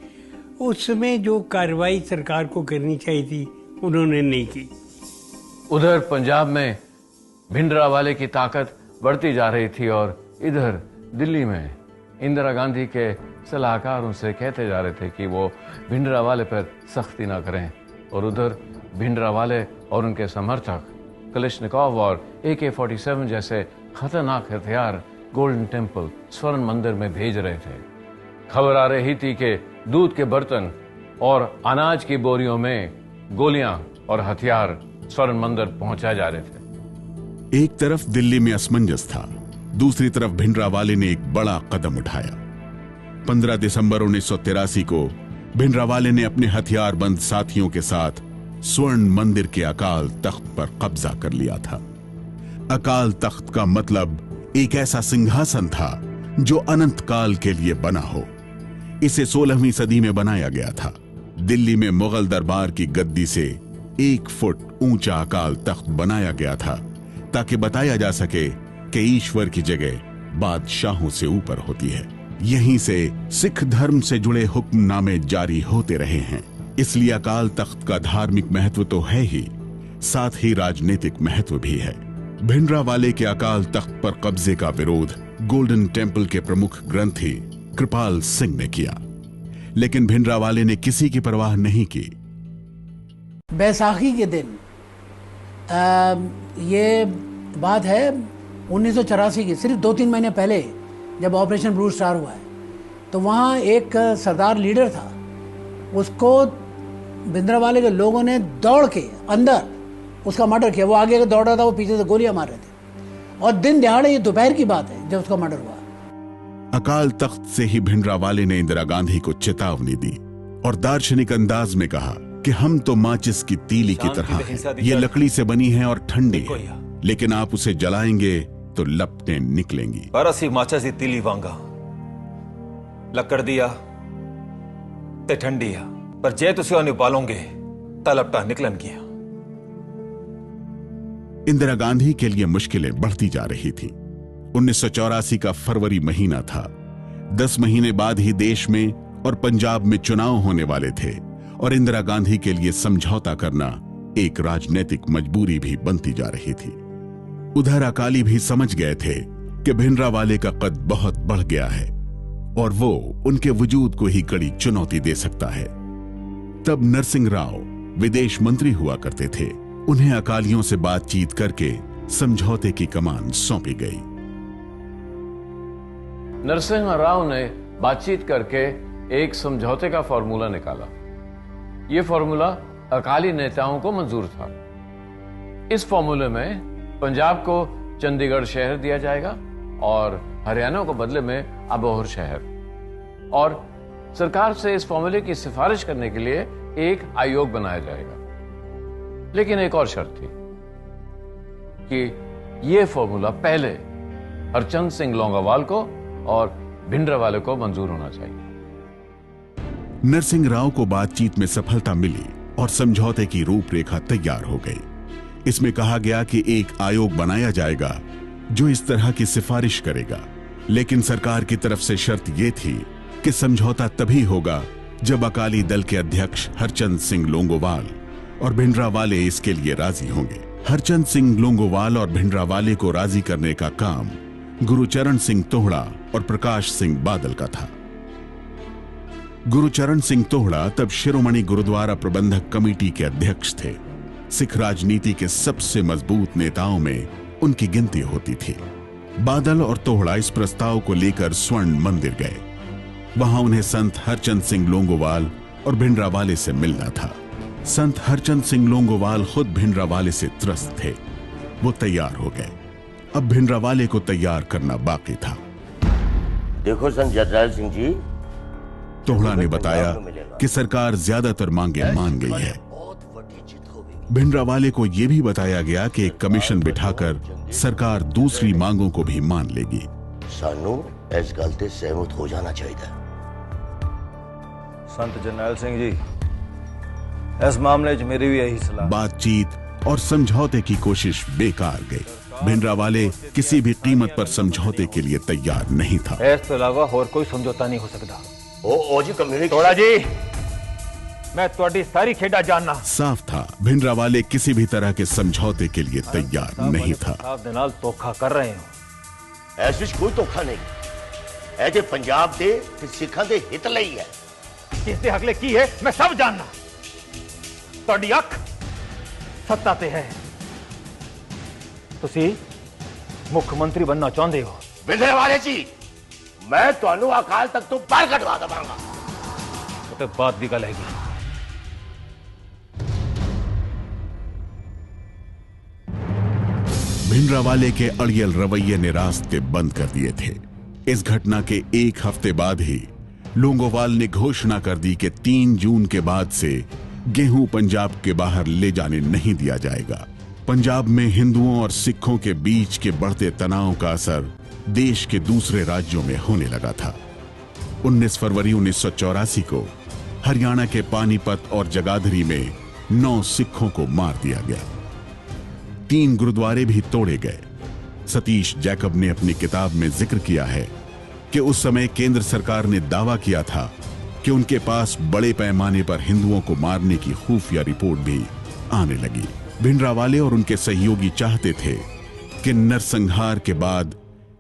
उस समय जो कार्रवाई सरकार को करनी चाहिए थी उन्होंने नहीं की। उधर पंजाब में भिंडरावाले की ताकत बढ़ती जा रही थी और इधर दिल्ली में इंदिरा गांधी के सलाहकार उनसे कहते जा रहे थे कि वो भिंडरावाले पर सख्ती ना करें, और उधर भिंडरावाले और उनके समर्थक कलिश्निकोव और AK-47 जैसे खतरनाक हथियार गोल्डन टेम्पल स्वर्ण मंदिर में भेज रहे थे। खबर आ रही थी कि दूध के बर्तन और अनाज की बोरियों में गोलियां और हथियार स्वर्ण मंदिर पहुंचाए जा रहे थे। एक तरफ दिल्ली में असमंजस था, दूसरी तरफ भिंडरावाले ने एक बड़ा कदम उठाया। 15 दिसंबर 1983 को भिंडरावाले ने अपने हथियारबंद साथियों के साथ स्वर्ण मंदिर के अकाल तख्त पर कब्जा कर लिया था। अकाल तख्त का मतलब एक ऐसा सिंहासन था जो अनंत काल के लिए बना हो। इसे 16वीं सदी में बनाया गया था। दिल्ली में मुगल दरबार की गद्दी से 1 फुट ऊंचा अकाल तख्त बनाया गया था ताकि बताया जा सके कि ईश्वर की जगह बादशाहों से ऊपर होती है। यहीं से सिख धर्म से जुड़े हुक्मनामे जारी होते रहे हैं। इसलिए अकाल तख्त का धार्मिक महत्व तो है ही, साथ ही राजनीतिक महत्व भी है। भिंडरावाले के अकाल तख्त पर कब्जे का विरोध गोल्डन टेम्पल के प्रमुख ग्रंथी कृपाल सिंह ने किया, लेकिन भिंडरावाले ने किसी की परवाह नहीं की। बैसाखी के दिन ये बात है 1984 की, सिर्फ 2-3 महीने पहले जब ऑपरेशन ब्लू स्टार हुआ है, तो वहाँ एक सरदार लीडर था, उसको भिंडरावाले के लोगों ने दौड़ के अंदर उसका मर्डर किया। वो आगे दौड़ रहा था, वो पीछे से गोलियां मार रहे थे, और दिन दहाड़े, ये दोपहर की बात है जब उसका मर्डर हुआ। अकाल तख्त से ही भिंडरावाले ने इंदिरा गांधी को चेतावनी दी और दार्शनिक अंदाज में कहा कि हम तो माचिस की तीली की तरह हैं। ये लकड़ी से बनी है और ठंडी है, लेकिन आप उसे जलाएंगे तो लपटें निकलेंगी। पर असी माचिस की तीली वांगा लकड़ दिया ते ठंडी आ, पर जे तुसी उन्हें बालोगे ता लपटा निकलन गया। इंदिरा गांधी के लिए मुश्किलें बढ़ती जा रही थी। 1984 का फरवरी महीना था। 10 महीने बाद ही देश में और पंजाब में चुनाव होने वाले थे, और इंदिरा गांधी के लिए समझौता करना एक राजनीतिक मजबूरी भी बनती जा रही थी। उधर अकाली भी समझ गए थे कि भिंडरावाले का कद बहुत बढ़ गया है और वो उनके वजूद को ही कड़ी चुनौती दे सकता है। तब नरसिंह राव विदेश मंत्री हुआ करते थे। उन्हें अकालियों से बातचीत करके समझौते की कमान सौंपी गई। नरसिंह राव ने बातचीत करके एक समझौते का फॉर्मूला निकाला। यह फॉर्मूला अकाली नेताओं को मंजूर था। इस फॉर्मूले में पंजाब को चंडीगढ़ शहर दिया जाएगा और हरियाणा को बदले में अबोहर शहर, और सरकार से इस फॉर्मूले की सिफारिश करने के लिए एक आयोग बनाया जाएगा। लेकिन एक और शर्त थी कि यह फॉर्मूला पहले हरचंद सिंह लोंगोवाल को और भिंडरावाले को मंजूर होना चाहिए। नरसिंह राव को बातचीत में सफलता मिली और समझौते की रूपरेखा तैयार हो गई। इसमें कहा गया कि एक आयोग बनाया जाएगा जो इस तरह की सिफारिश करेगा, लेकिन सरकार की तरफ से शर्त यह थी कि समझौता तभी होगा जब अकाली दल के अध्यक्ष हरचंद सिंह लोंगोवाल और भिंडरावाले इसके लिए राजी होंगे। हरचंद सिंह लोंगोवाल और भिंडरावाले को राजी करने का काम गुरुचरण सिंह तोहड़ा और प्रकाश सिंह बादल का था। गुरुचरण सिंह तोहड़ा तब शिरोमणि गुरुद्वारा प्रबंधक कमेटी के अध्यक्ष थे। सिख राजनीति के सबसे मजबूत नेताओं में उनकी गिनती होती थी। बादल और तोहड़ा इस प्रस्ताव को लेकर स्वर्ण मंदिर गए। वहां उन्हें संत हरचंद सिंह लोंगोवाल और भिंडरावाले से मिलना था। संत हरचंद सिंह लोंगोवाल खुद भिंडरावाले से त्रस्त थे। वो तैयार हो गए। अब भिंडरावाले को तैयार करना बाकी था। देखो संत जरनैल सिंह जी, तोहड़ा ने बताया कि सरकार ज्यादातर मांगे मान गई है। भिंडरावाले को यह भी बताया गया कि एक कमीशन बिठाकर सरकार दूसरी मांगों को भी मान लेगी। सानू इस गल ते सहमत हो जाना चाहिए। संत जरनैल सिंह जी, इस मामले च मेरी भी यही सलाह। बातचीत और समझौते की कोशिश बेकार गई। भिंडरावाले किसी भी कीमत पर समझौते के लिए तैयार नहीं था। इस अलावा और कोई समझौता नहीं हो सकता। ओ जी कम्युनिटी तोड़ा जी, मैं तुम्हारी सारी खेड़ा जानना। साफ था भिंडरावाले किसी भी तरह के समझौते के लिए तैयार नहीं था। आप दे नाल धोखा कर रहे हो। ऐसे कोई धोखा नहीं। ਇਹ ਜੇ ਪੰਜਾਬ ਦੇ ਤੇ ਸਿੱਖਾਂ ਦੇ ਹਿੱਤ ਲਈ ਹੈ। किस दे हकले की है मैं सब जानना। ਤੁਹਾਡੀ ਅੱਖ ਸੱਤਾ ਤੇ ਹੈ। ਤੁਸੀਂ ਮੁੱਖ ਮੰਤਰੀ बनना ਚਾਹੁੰਦੇ ਹੋ। ਬਿੰਦਰਵਾਲੇ ਜੀ ਮੈਂ ਤੁਹਾਨੂੰ ਅਕਾਲ ਤਖਤ ਤੋਂ ਬਾਹਰ ਕਢਵਾ ਦਵਾਂਗਾ। ਉਹ ਤੇ ਬਾਤ ਦੀ ਗੱਲ ਹੈਗੀ। भिंडरावाले के अड़ियल रवैये ने रास्ते बंद कर दिए थे। इस घटना के एक हफ्ते बाद ही लोंगोवाल ने घोषणा कर दी कि 3 जून के बाद से गेहूं पंजाब के बाहर ले जाने नहीं दिया जाएगा। पंजाब में हिंदुओं और सिखों के बीच के बढ़ते तनाव का असर देश के दूसरे राज्यों में होने लगा था। 19 फरवरी 1984 को हरियाणा के पानीपत और जगाधरी में 9 सिखों को मार दिया गया। 3 गुरुद्वारे भी तोड़े गए। सतीश जैकब ने अपनी किताब में जिक्र किया है कि उस समय केंद्र सरकार ने दावा किया था कि उनके पास बड़े पैमाने पर हिंदुओं को मारने की खुफिया रिपोर्ट भी आने लगी। भिंडरावाले और उनके सहयोगी चाहते थे कि नरसंहार के बाद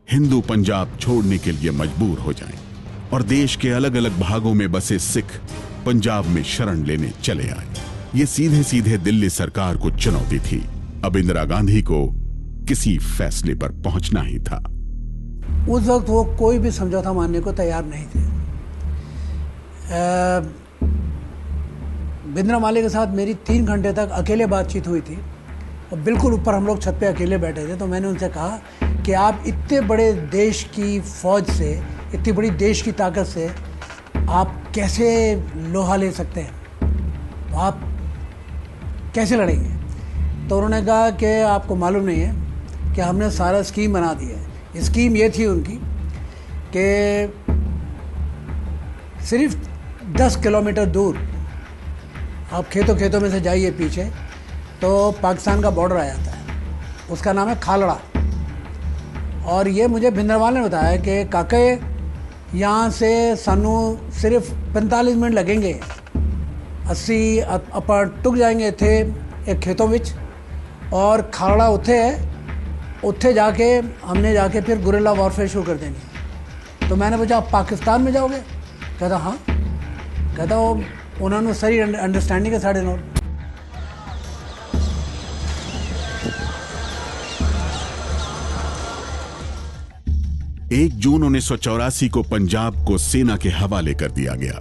हिंदू पंजाब छोड़ने के लिए मजबूर हो जाएं और देश के अलग अलग भागों में बसे सिख पंजाब में शरण लेने चले आए। ये सीधे सीधे दिल्ली सरकार को चुनौती थी। अब इंदिरा गांधी को किसी फैसले पर पहुंचना ही था। उस वक्त वो कोई भी समझौता मानने को तैयार नहीं थे। भिंडरावाले के साथ मेरी 3 घंटे तक अकेले बातचीत हुई थी और बिल्कुल ऊपर हम लोग छत पे अकेले बैठे थे। तो मैंने उनसे कहा कि आप इतने बड़े देश की फौज से, इतनी बड़ी देश की ताकत से आप कैसे लोहा ले सकते हैं, तो आप कैसे लड़ेंगे? तो उन्होंने कहा कि आपको मालूम नहीं है कि हमने सारा स्कीम बना दी है। स्कीम ये थी उनकी कि सिर्फ 10 किलोमीटर दूर आप खेतों में से जाइए पीछे तो पाकिस्तान का बॉर्डर आ जाता है, उसका नाम है खालड़ा। और ये मुझे भिंडरावाले ने बताया कि काके यहाँ से सानू सिर्फ 45 मिनट लगेंगे, 80 ਆਪਾਂ ਟੁਕ ਜਾएंगे थे एक खेतों विच और खालड़ा उत्थे है, उत्थे जाके हमने जाके फिर गुरिल्ला वॉरफेयर शुरू कर देनी। तो मैंने पूछा आप पाकिस्तान में जाओगे? कहता हाँ। कहता वो उन्होंने सारी अंडरस्टैंडिंग है साढ़े नौ। 1 जून 1984 को पंजाब को सेना के हवाले कर दिया गया।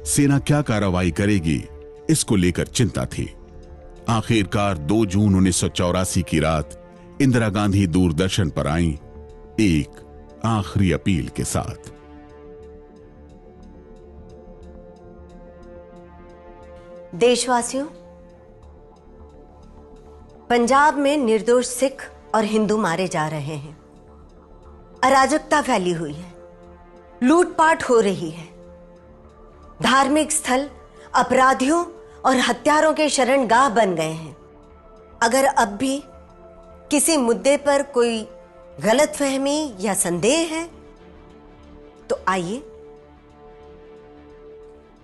सेना क्या कार्रवाई करेगी इसको लेकर चिंता थी। आखिरकार 2 जून 1984 की रात इंदिरा गांधी दूरदर्शन पर आईं एक आखिरी अपील के साथ। देशवासियों, पंजाब में निर्दोष सिख और हिंदू मारे जा रहे हैं, अराजकता फैली हुई है, लूटपाट हो रही है, धार्मिक स्थल अपराधियों और हत्यारों के शरणगाह बन गए हैं। अगर अब भी किसी मुद्दे पर कोई गलतफहमी या संदेह है तो आइए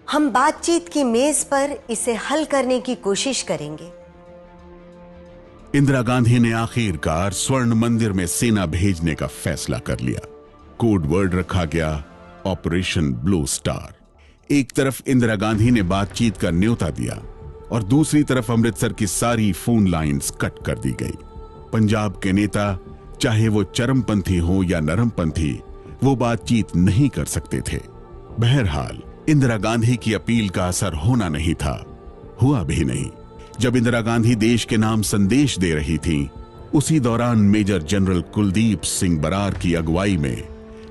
हम बातचीत की मेज पर इसे हल करने की कोशिश करेंगे। इंदिरा गांधी ने आखिरकार स्वर्ण मंदिर में सेना भेजने का फैसला कर लिया। कोड वर्ड रखा गया ऑपरेशन ब्लू स्टार। एक तरफ इंदिरा गांधी ने बातचीत का न्योता दिया और दूसरी तरफ अमृतसर की सारी फोन लाइंस कट कर दी गई। पंजाब के नेता चाहे वो चरमपंथी हो या नरमपंथी, वो बातचीत नहीं कर सकते थे। बहरहाल इंदिरा गांधी की अपील का असर होना नहीं था, हुआ भी नहीं। जब इंदिरा गांधी देश के नाम संदेश दे रही थीं, उसी दौरान मेजर जनरल कुलदीप सिंह बरार की अगुवाई में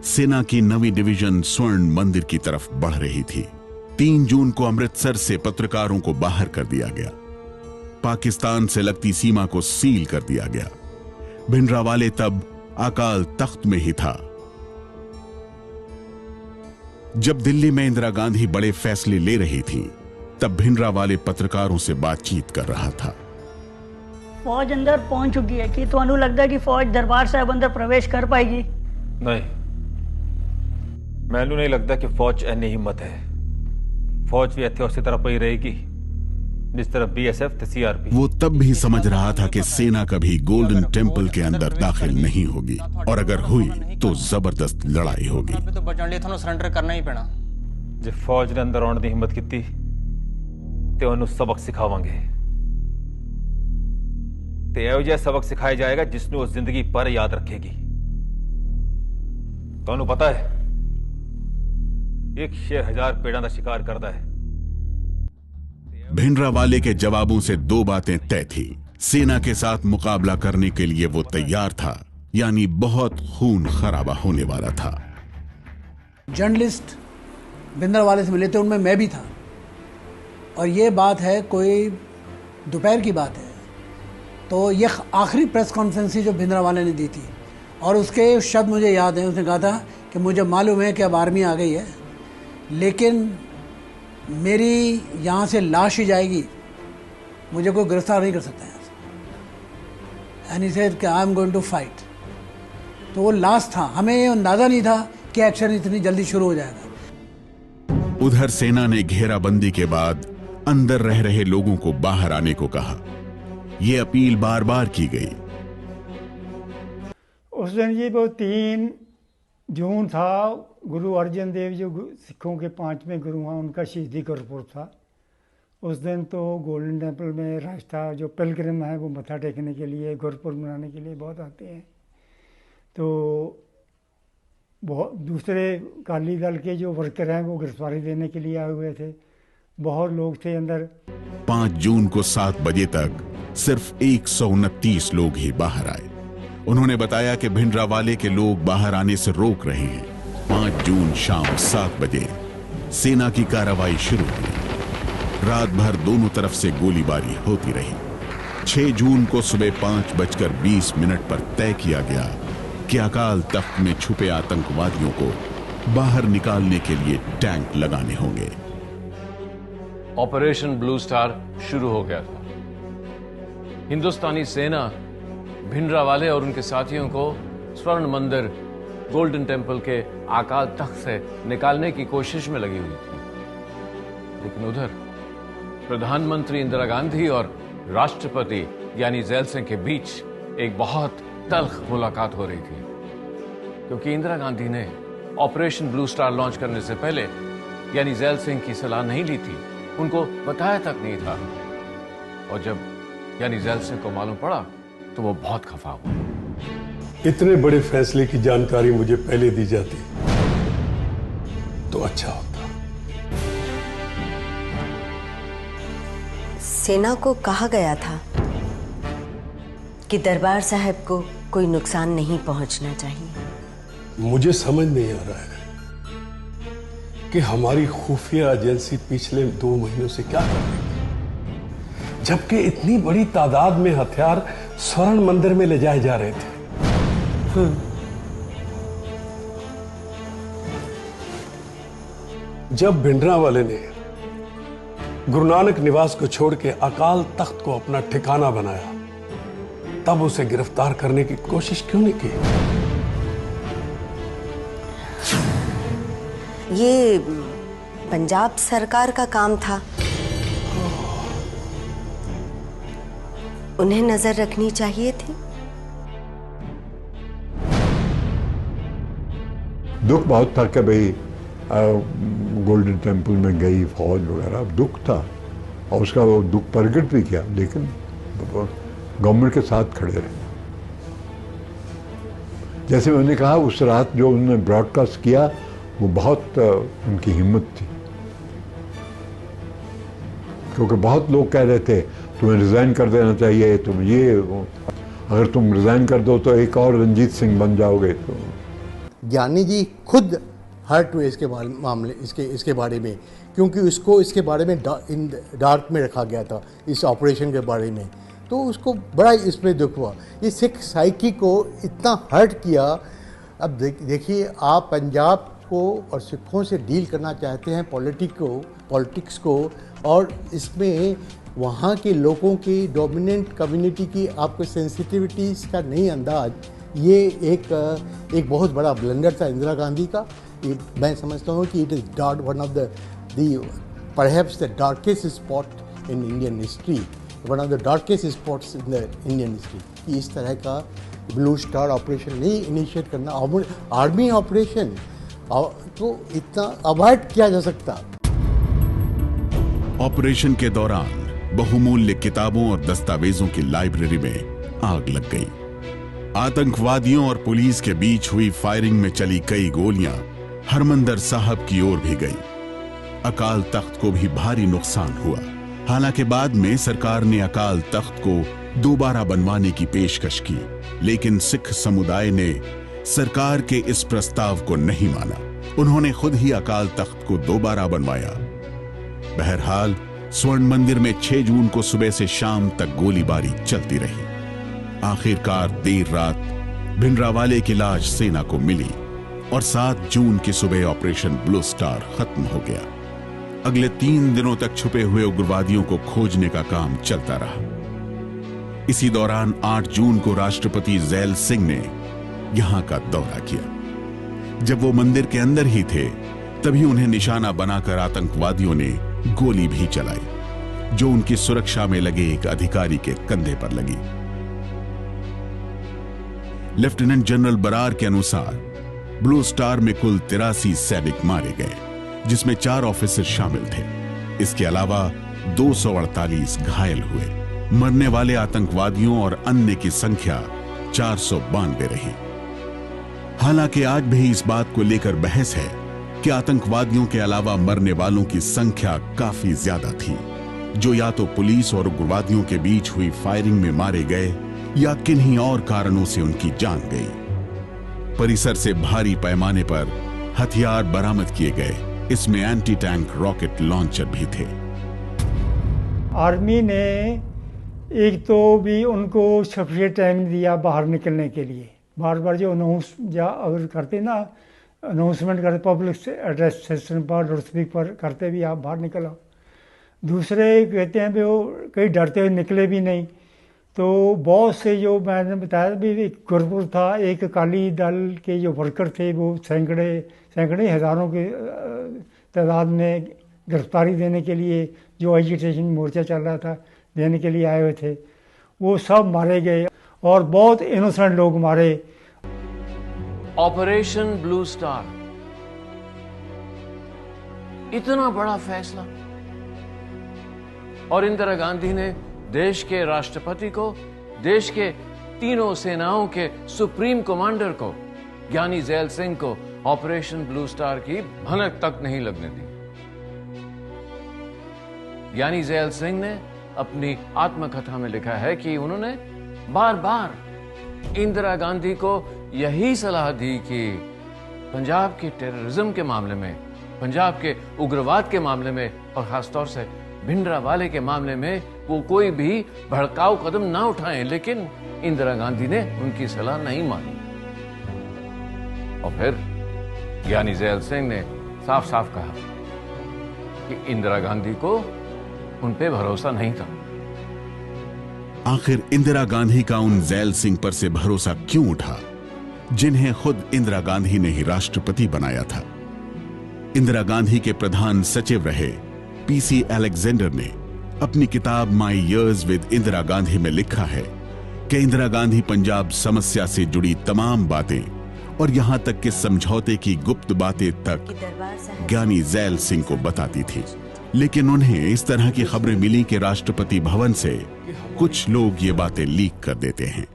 सेना की नवी डिवीजन स्वर्ण मंदिर की तरफ बढ़ रही थी। 3 जून को अमृतसर से पत्रकारों को बाहर कर दिया गया। पाकिस्तान से लगती सीमा को सील कर दिया गया। भिंडरावाले तब अकाल तख्त में ही था। जब दिल्ली में इंदिरा गांधी बड़े फैसले ले रही थी, तब भिंडरावाले पत्रकारों से बातचीत कर रहा था। फौज अंदर पहुंच चुकी है कि ਤੁਹਾਨੂੰ लगता है कि फौज दरबार साहब अंदर प्रवेश कर पाएगी? नहीं, मैनू नहीं लगता कि फौज इन्नी हिम्मत है। फौज भी इत्थे उसी तरह पई रहेगी जिस तरह बीएसएफ तो सीआरपी। वो तब भी समझ रहा था कि सेना कभी गोल्डन टेम्पल के अंदर दाखिल नहीं होगी, और अगर हुई तो जबरदस्त लड़ाई होगी। तो बचने लिए थानू सरेंडर करना ही पैना। जे फौज ने अंदर आने की हिम्मत की ते उन्हें सबक सिखावांगे। ते एहो जिहा सबक सिखाया जाएगा जिसने वो जिंदगी पर याद रखेगी। तो पता है एक शेर 1000 पेड़ों का शिकार करता है। भिंडरावाले के जवाबों से दो बातें तय थी। सेना के साथ मुकाबला करने के लिए वो तैयार था, यानी बहुत खून खराबा होने वाला था। जर्नलिस्ट भिंडरावाले से मिले थे, उनमें मैं भी था, और ये बात है कोई दोपहर की बात है। तो ये आखिरी प्रेस कॉन्फ्रेंस थी जो भिंडरावाले ने दी थी, और उसके शब्द मुझे याद है। उसने कहा था कि मुझे मालूम है कि अब आर्मी आ गई है, लेकिन मेरी यहाँ से लाश ही जाएगी, मुझे कोई गिरफ्तार नहीं कर सकता यहाँ से। एंड ही सेड कि I am going to fight. तो वो लास्ट था, हमें ये अंदाज़ा नहीं था कि एक्शन इतनी जल्दी शुरू हो जाएगा। उधर सेना ने घेराबंदी के बाद अंदर रह रहे लोगों को बाहर आने को कहा। ये अपील बार बार की गई। उस दिन ये वो 3 जून था, गुरु अर्जन देव जो सिखों के 5वें गुरु हैं, उनका शहीदी गुरपुरब था। उस दिन तो गोल्डन टेम्पल में रास्ता जो पिलग्रिम है वो मत्था टेकने के लिए, गुरपुरब मनाने के लिए बहुत आते हैं। तो बहुत दूसरे अकाली दल के जो वर्कर हैं वो गिरफ्तारी देने के लिए आए हुए थे। बहुत लोग थे अंदर। 5 जून को 7 बजे तक सिर्फ 129 लोग ही बाहर आए। उन्होंने बताया कि भिंडरावाले के लोग बाहर आने से रोक रहे हैं। 5 जून शाम 7 बजे सेना की कार्रवाई शुरू हुई। रात भर दोनों तरफ से गोलीबारी होती रही। 6 जून को सुबह 5:20 पर तय किया गया कि अकाल तख्त में छुपे आतंकवादियों को बाहर निकालने के लिए टैंक लगाने होंगे। ऑपरेशन ब्लू स्टार शुरू हो गया था। हिंदुस्तानी सेना भिंडरावाले और उनके साथियों को स्वर्ण मंदिर गोल्डन टेम्पल के अकाल तख्त से निकालने की कोशिश में लगी हुई थी। लेकिन उधर प्रधानमंत्री इंदिरा गांधी और राष्ट्रपति यानी ज़ैल सिंह के बीच एक बहुत तल्ख मुलाकात हो रही थी, क्योंकि इंदिरा गांधी ने ऑपरेशन ब्लू स्टार लॉन्च करने से पहले यानी ज़ैल सिंह की सलाह नहीं ली थी, उनको बताया तक नहीं था। और जब यानी ज़ैल सिंह को मालूम पड़ा तो वो बहुत खफा हुआ। इतने बड़े फैसले की जानकारी मुझे पहले दी जाती तो अच्छा होता। सेना को कहा गया था कि दरबार साहब को कोई नुकसान नहीं पहुंचना चाहिए। मुझे समझ नहीं आ रहा है कि हमारी खुफिया एजेंसी पिछले 2 महीनों से क्या कर रही थी, जबकि इतनी बड़ी तादाद में हथियार स्वर्ण मंदिर में ले जाए जा रहे थे। जब भिंडरावाले ने गुरु नानक निवास को छोड़ के अकाल तख्त को अपना ठिकाना बनाया, तब उसे गिरफ्तार करने की कोशिश क्यों नहीं की? ये पंजाब सरकार का काम था, उन्हें नजर रखनी चाहिए थी। दुख बहुत था कि भाई गोल्डन टेम्पल में गई फौज वगैरह, दुख था, और उसका वो दुख प्रकट भी किया, लेकिन गवर्नमेंट के साथ खड़े रहे। जैसे मैंने कहा, उस रात जो उन्होंने ब्रॉडकास्ट किया वो बहुत उनकी हिम्मत थी, क्योंकि बहुत लोग कह रहे थे तुम्हें रिज़ाइन कर देना चाहिए, तुम ये, अगर तुम रिज़ाइन कर दो तो एक और रंजीत सिंह बन जाओगे। तो ज्ञानी जी खुद हर्ट हुए इसके मामले इसके बारे में, क्योंकि उसको इसके बारे में डार्क में रखा गया था, इस ऑपरेशन के बारे में, तो उसको बड़ा इसमें दुख हुआ। ये सिख साइकी को इतना हर्ट किया। अब देखिए, आप पंजाब को और सिखों से डील करना चाहते हैं पॉलिटिक्स को, और इसमें वहाँ के लोगों की डोमिनेंट कम्युनिटी की आपको सेंसिटिविटीज़ का नहीं अंदाज, ये एक बहुत बड़ा ब्लंडर था इंदिरा गांधी का। मैं समझता हूँ कि it is one of the perhaps the darkest spot in Indian history, one of the darkest spots in the Indian history, कि इस तरह का ब्लू स्टार ऑपरेशन नहीं इनिशिएट करना, आर्मी ऑपरेशन तो इतना अवॉइड किया जा सकता। ऑपरेशन के दौरान बहुमूल्य किताबों और दस्तावेजों की लाइब्रेरी में आग लग गई। आतंकवादियों और पुलिस के बीच हुई फायरिंग में चली कई गोलियां हरमंदर साहब की ओर भी गई। अकाल तख्त को भी भारी नुकसान हुआ। हालांकि बाद में सरकार ने अकाल तख्त को दोबारा बनवाने की पेशकश की, लेकिन सिख समुदाय ने सरकार के इस प्रस्ताव को नहीं माना। उन्होंने खुद ही अकाल तख्त को दोबारा बनवाया। बहरहाल स्वर्ण मंदिर में 6 जून को सुबह से शाम तक गोलीबारी चलती रही। आखिरकार देर रात भिंडरावाले की लाश सेना को मिली और 7 जून की सुबह ऑपरेशन ब्लू स्टार खत्म हो गया। अगले 3 दिनों तक छुपे हुए उग्रवादियों को खोजने का काम चलता रहा। इसी दौरान 8 जून को राष्ट्रपति ज़ैल सिंह ने यहां का दौरा किया। जब वो मंदिर के अंदर ही थे, तभी उन्हें निशाना बनाकर आतंकवादियों ने गोली भी चलाई, जो उनकी सुरक्षा में लगे एक अधिकारी के कंधे पर लगी। लेफ्टिनेंट जनरल बरार के अनुसार ब्लू स्टार में कुल 83 सैनिक मारे गए, जिसमें 4 ऑफिसर शामिल थे। इसके अलावा 248 घायल हुए। मरने वाले आतंकवादियों और अन्य की संख्या 492 रही। हालांकि आज भी इस बात को लेकर बहस है कि आतंकवादियों के अलावा मरने वालों की संख्या काफी ज्यादा थी, जो या तो पुलिस और उग्रवादियों के बीच हुई फायरिंग में मारे गए या किन्हीं और कारणों से उनकी जान गई। परिसर से भारी पैमाने पर हथियार बरामद किए गए। इसमें एंटी टैंक रॉकेट लॉन्चर भी थे। आर्मी ने एक तो भी उनको सफिशिएंट टाइम दिया बाहर निकलने के लिए। बार बार जो अनाउंस या अगर करते ना, अनाउंसमेंट करते पब्लिक एड्रेस सेशन पर, लाउडस्पीकर पर करते भी आप बाहर निकलो। दूसरे कहते हैं भी वो कहीं डरते हुए निकले भी नहीं। तो बहुत से जो मैंने बताया भी एक गुरपुर था, एक अकाली दल के जो वर्कर थे वो सैकड़े हज़ारों के तादाद में गिरफ्तारी देने के लिए, जो एजिटेशन मोर्चा चल रहा था, देने के लिए आए हुए थे, वो सब मारे गए और बहुत इनोसेंट लोग मारे। ऑपरेशन ब्लू स्टार, इतना बड़ा फैसला, और इंदिरा गांधी ने देश के राष्ट्रपति को, देश के तीनों सेनाओं के सुप्रीम कमांडर को, ज्ञानी ज़ैल सिंह को ऑपरेशन ब्लू स्टार की भनक तक नहीं लगने दी। ज्ञानी ज़ैल सिंह ने अपनी आत्मकथा में लिखा है कि उन्होंने बार बार इंदिरा गांधी को यही सलाह दी कि पंजाब के टेररिज्म के मामले में, पंजाब के उग्रवाद के मामले में और खासतौर से भिंडरावाले के मामले में वो कोई भी भड़काऊ कदम ना उठाएं, लेकिन इंदिरा गांधी ने उनकी सलाह नहीं मानी। और फिर ज्ञानी ज़ैल सिंह ने साफ साफ कहा कि इंदिरा गांधी को उन पे भरोसा नहीं था। आखिर इंदिरा गांधी का उन ज़ैल सिंह पर से भरोसा क्यों उठा, जिन्हें खुद इंदिरा गांधी ने ही राष्ट्रपति बनाया था? इंदिरा गांधी के प्रधान सचिव रहे पीसी अलेक्जेंडर ने अपनी किताब माई ईयर्स विद इंदिरा गांधी में लिखा है कि इंदिरा गांधी पंजाब समस्या से जुड़ी तमाम बातें और यहां तक कि समझौते की गुप्त बातें तक ज्ञानी ज़ैल सिंह को बताती थी। लेकिन उन्हें इस तरह की खबरें मिली कि राष्ट्रपति भवन से कुछ लोग ये बातें लीक कर देते हैं।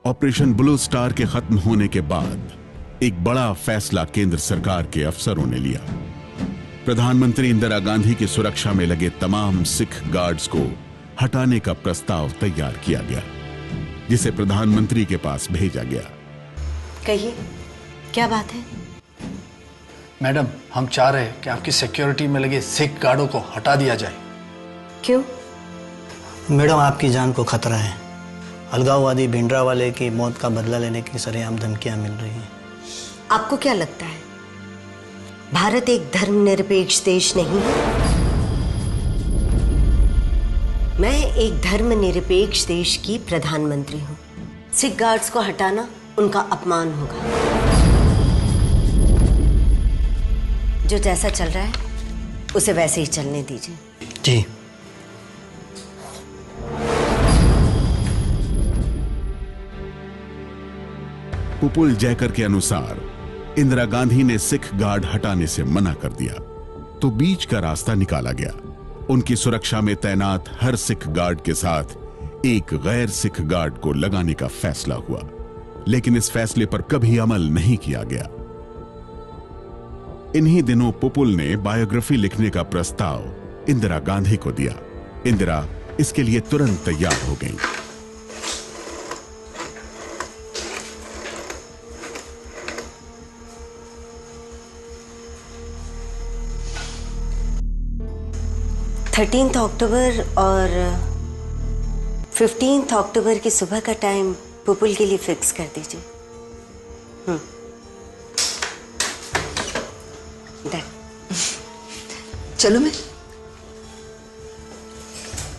ऑपरेशन ब्लू स्टार के खत्म होने के बाद एक बड़ा फैसला केंद्र सरकार के अफसरों ने लिया। प्रधानमंत्री इंदिरा गांधी की सुरक्षा में लगे तमाम सिख गार्ड्स को हटाने का प्रस्ताव तैयार किया गया, जिसे प्रधानमंत्री के पास भेजा गया। कहिए, क्या बात है? मैडम, हम चाह रहे हैं कि आपकी सिक्योरिटी में लगे सिख गार्डों को हटा दिया जाए। क्यों? मैडम, आपकी जान को खतरा है। अलगाववादी भिंडरावाले की मौत का बदला लेने की सरेआम धमकियां मिल रही हैं। आपको क्या लगता है भारत एक धर्मनिरपेक्ष देश नहीं है? मैं एक धर्मनिरपेक्ष देश की प्रधानमंत्री हूं। सिख गार्ड्स को हटाना उनका अपमान होगा। जो जैसा चल रहा है उसे वैसे ही चलने दीजिए। जी। पुपुल जयकर के अनुसार इंदिरा गांधी ने सिख गार्ड हटाने से मना कर दिया, तो बीच का रास्ता निकाला गया। उनकी सुरक्षा में तैनात हर सिख गार्ड के साथ एक गैर सिख गार्ड को लगाने का फैसला हुआ, लेकिन इस फैसले पर कभी अमल नहीं किया गया। इन्हीं दिनों पुपुल ने बायोग्राफी लिखने का प्रस्ताव इंदिरा गांधी को दिया। इंदिरा इसके लिए तुरंत तैयार हो गईं। अक्टूबर और 15 अक्टूबर की सुबह का टाइम पुपुल के लिए फिक्स कर दीजिए। चलो मैं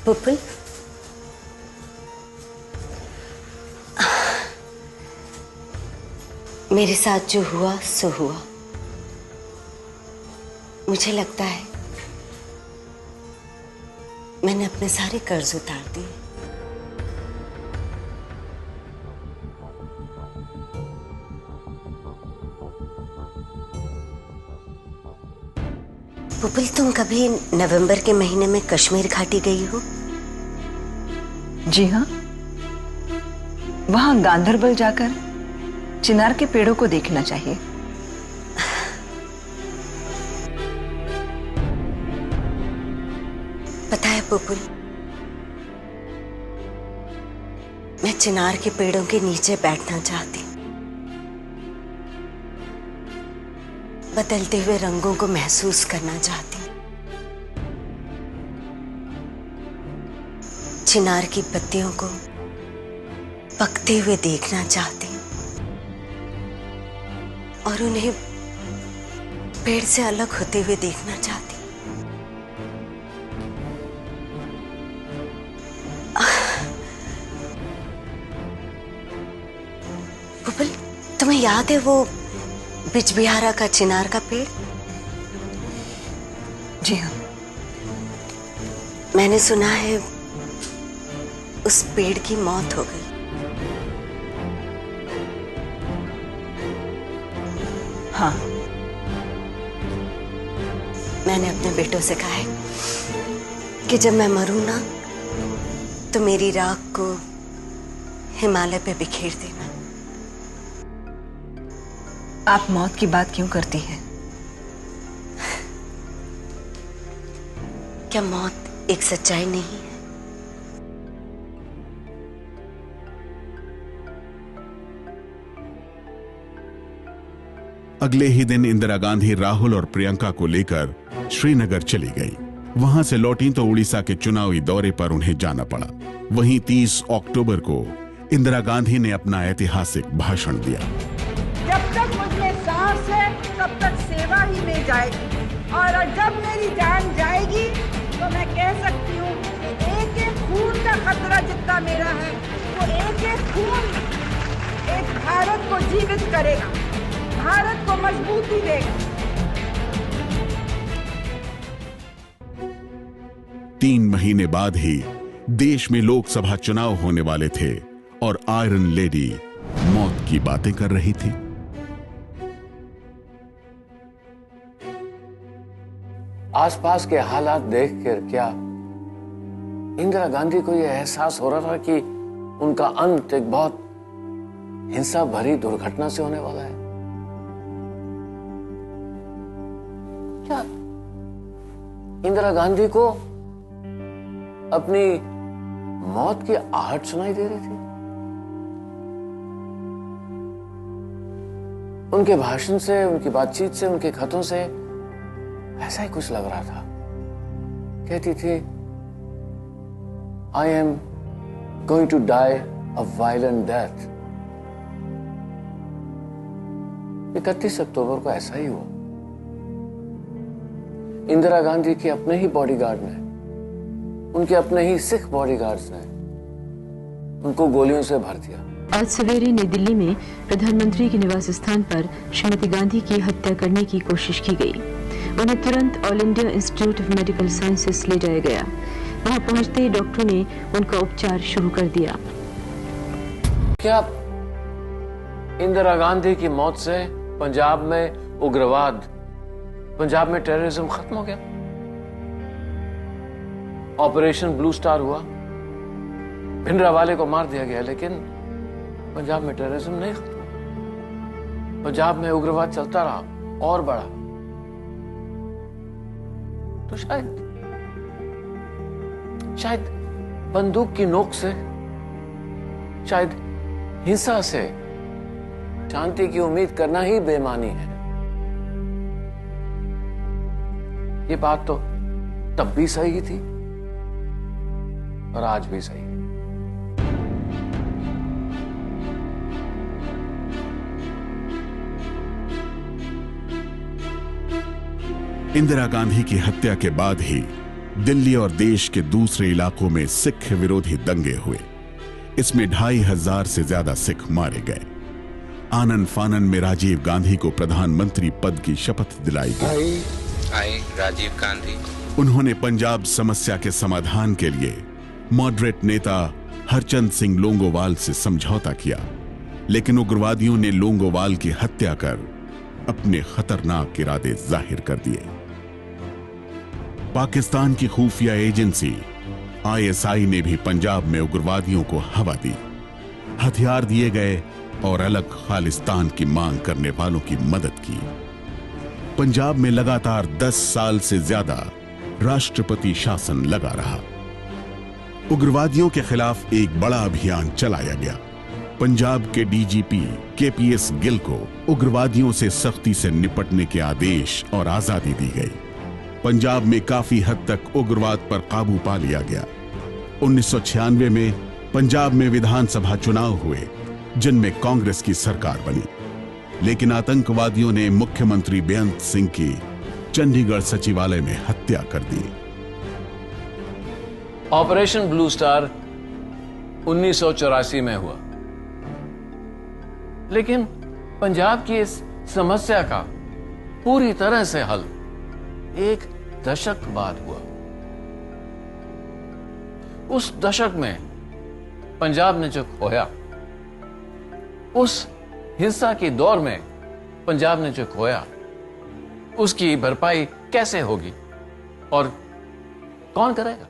पुपुल, मेरे साथ जो हुआ सो हुआ। मुझे लगता है मैंने अपने सारे कर्ज उतार दिए। पुपुल, तुम कभी नवंबर के महीने में कश्मीर घाटी गई हो? जी हाँ, वहां गांधरबल जाकर चिनार के पेड़ों को देखना चाहिए। पता है पुपुल, मैं चिनार के पेड़ों के नीचे बैठना चाहती, बदलते हुए रंगों को महसूस करना चाहती, चिनार की पत्तियों को पकते हुए देखना चाहती और उन्हें पेड़ से अलग होते हुए देखना चाहती। पुपुल, तुम्हें याद है वो बिजबिहारा का चिनार का पेड़? जी हाँ। मैंने सुना है उस पेड़ की मौत हो गई। हाँ। मैंने अपने बेटों से कहा है कि जब मैं मरूं ना तो मेरी राख को हिमालय पे बिखेर देना। आप मौत की बात क्यों करती हैं? क्या मौत एक सच्चाई नहीं है? अगले ही दिन इंदिरा गांधी राहुल और प्रियंका को लेकर श्रीनगर चली गई। वहां से लौटी तो उड़ीसा के चुनावी दौरे पर उन्हें जाना पड़ा। वहीं 30 अक्टूबर को इंदिरा गांधी ने अपना ऐतिहासिक भाषण दिया। जब तक मुझे सांस है तब तक सेवा ही मिल जाएगी, और जब मेरी जान जाएगी तो मैं कह सकती हूँ कि एक एक खून का खतरा जितना मेरा है, वो एक एक खून एक भारत को जीवित करेगा, भारत को मजबूती देगा। 3 महीने बाद ही देश में लोकसभा चुनाव होने वाले थे और आयरन लेडी मौत की बातें कर रही थी। आसपास के हालात देखकर क्या इंदिरा गांधी को यह एहसास हो रहा था कि उनका अंत एक बहुत हिंसा भरी दुर्घटना से होने वाला है? क्या इंदिरा गांधी को अपनी मौत की आहट सुनाई दे रही थी? उनके भाषण से, उनकी बातचीत से, उनके खतों से ऐसा ही कुछ लग रहा था। कहती थी, I am going to die a violent death। 31 अक्टूबर को ऐसा ही हुआ। इंदिरा गांधी के अपने ही बॉडीगार्ड ने, उनके अपने ही सिख बॉडीगार्ड्स ने उनको गोलियों से भर दिया। आज सवेरे नई दिल्ली में प्रधानमंत्री के निवास स्थान पर श्रीमती गांधी की हत्या करने की कोशिश की गई। उन्हें तुरंत all India institute of medical sciences ले जाया गया। वहां पहुंचते ही डॉक्टरों ने उनका उपचार शुरू कर दिया। क्या इंदिरा गांधी की मौत से पंजाब में उग्रवाद, पंजाब में टेररिज्म खत्म हो गया। ऑपरेशन ब्लू स्टार हुआ, भिंडरावाले को मार दिया गया, लेकिन पंजाब में टेररिज्म नहीं खत्म हुआ। पंजाब में उग्रवाद चलता रहा और बढ़ा। तो शायद बंदूक की नोक से, शायद हिंसा से शांति की उम्मीद करना ही बेईमानी है। ये बात तो तब भी सही थी और आज भी सही है। इंदिरा गांधी की हत्या के बाद ही दिल्ली और देश के दूसरे इलाकों में सिख विरोधी दंगे हुए। इसमें 2500 से ज्यादा सिख मारे गए। आनन फानन में राजीव गांधी को प्रधानमंत्री पद की शपथ दिलाई गई। आई राजीव गांधी। उन्होंने पंजाब समस्या के समाधान के लिए मॉडरेट नेता हरचंद सिंह लोंगोवाल से समझौता किया, लेकिन उग्रवादियों ने लोंगोवाल की हत्या कर अपने खतरनाक इरादे जाहिर कर दिए। पाकिस्तान की खुफिया एजेंसी ISI ने भी पंजाब में उग्रवादियों को हवा दी, हथियार दिए गए और अलग खालिस्तान की मांग करने वालों की मदद की। पंजाब में लगातार 10 साल से ज्यादा राष्ट्रपति शासन लगा रहा। उग्रवादियों के खिलाफ एक बड़ा अभियान चलाया गया। पंजाब के DGP KPS गिल को उग्रवादियों से सख्ती से निपटने के आदेश और आजादी दी गई। पंजाब में काफी हद तक उग्रवाद पर काबू पा लिया गया। 1996 में पंजाब में विधानसभा चुनाव हुए, जिनमें कांग्रेस की सरकार बनी, लेकिन आतंकवादियों ने मुख्यमंत्री बेअंत सिंह की चंडीगढ़ सचिवालय में हत्या कर दी। ऑपरेशन ब्लू स्टार 1984 में हुआ, लेकिन पंजाब की इस समस्या का पूरी तरह से हल 1 दशक बाद हुआ। उस दशक में पंजाब ने जो खोया, उस हिंसा के दौर में पंजाब ने जो खोया, उसकी भरपाई कैसे होगी और कौन करेगा?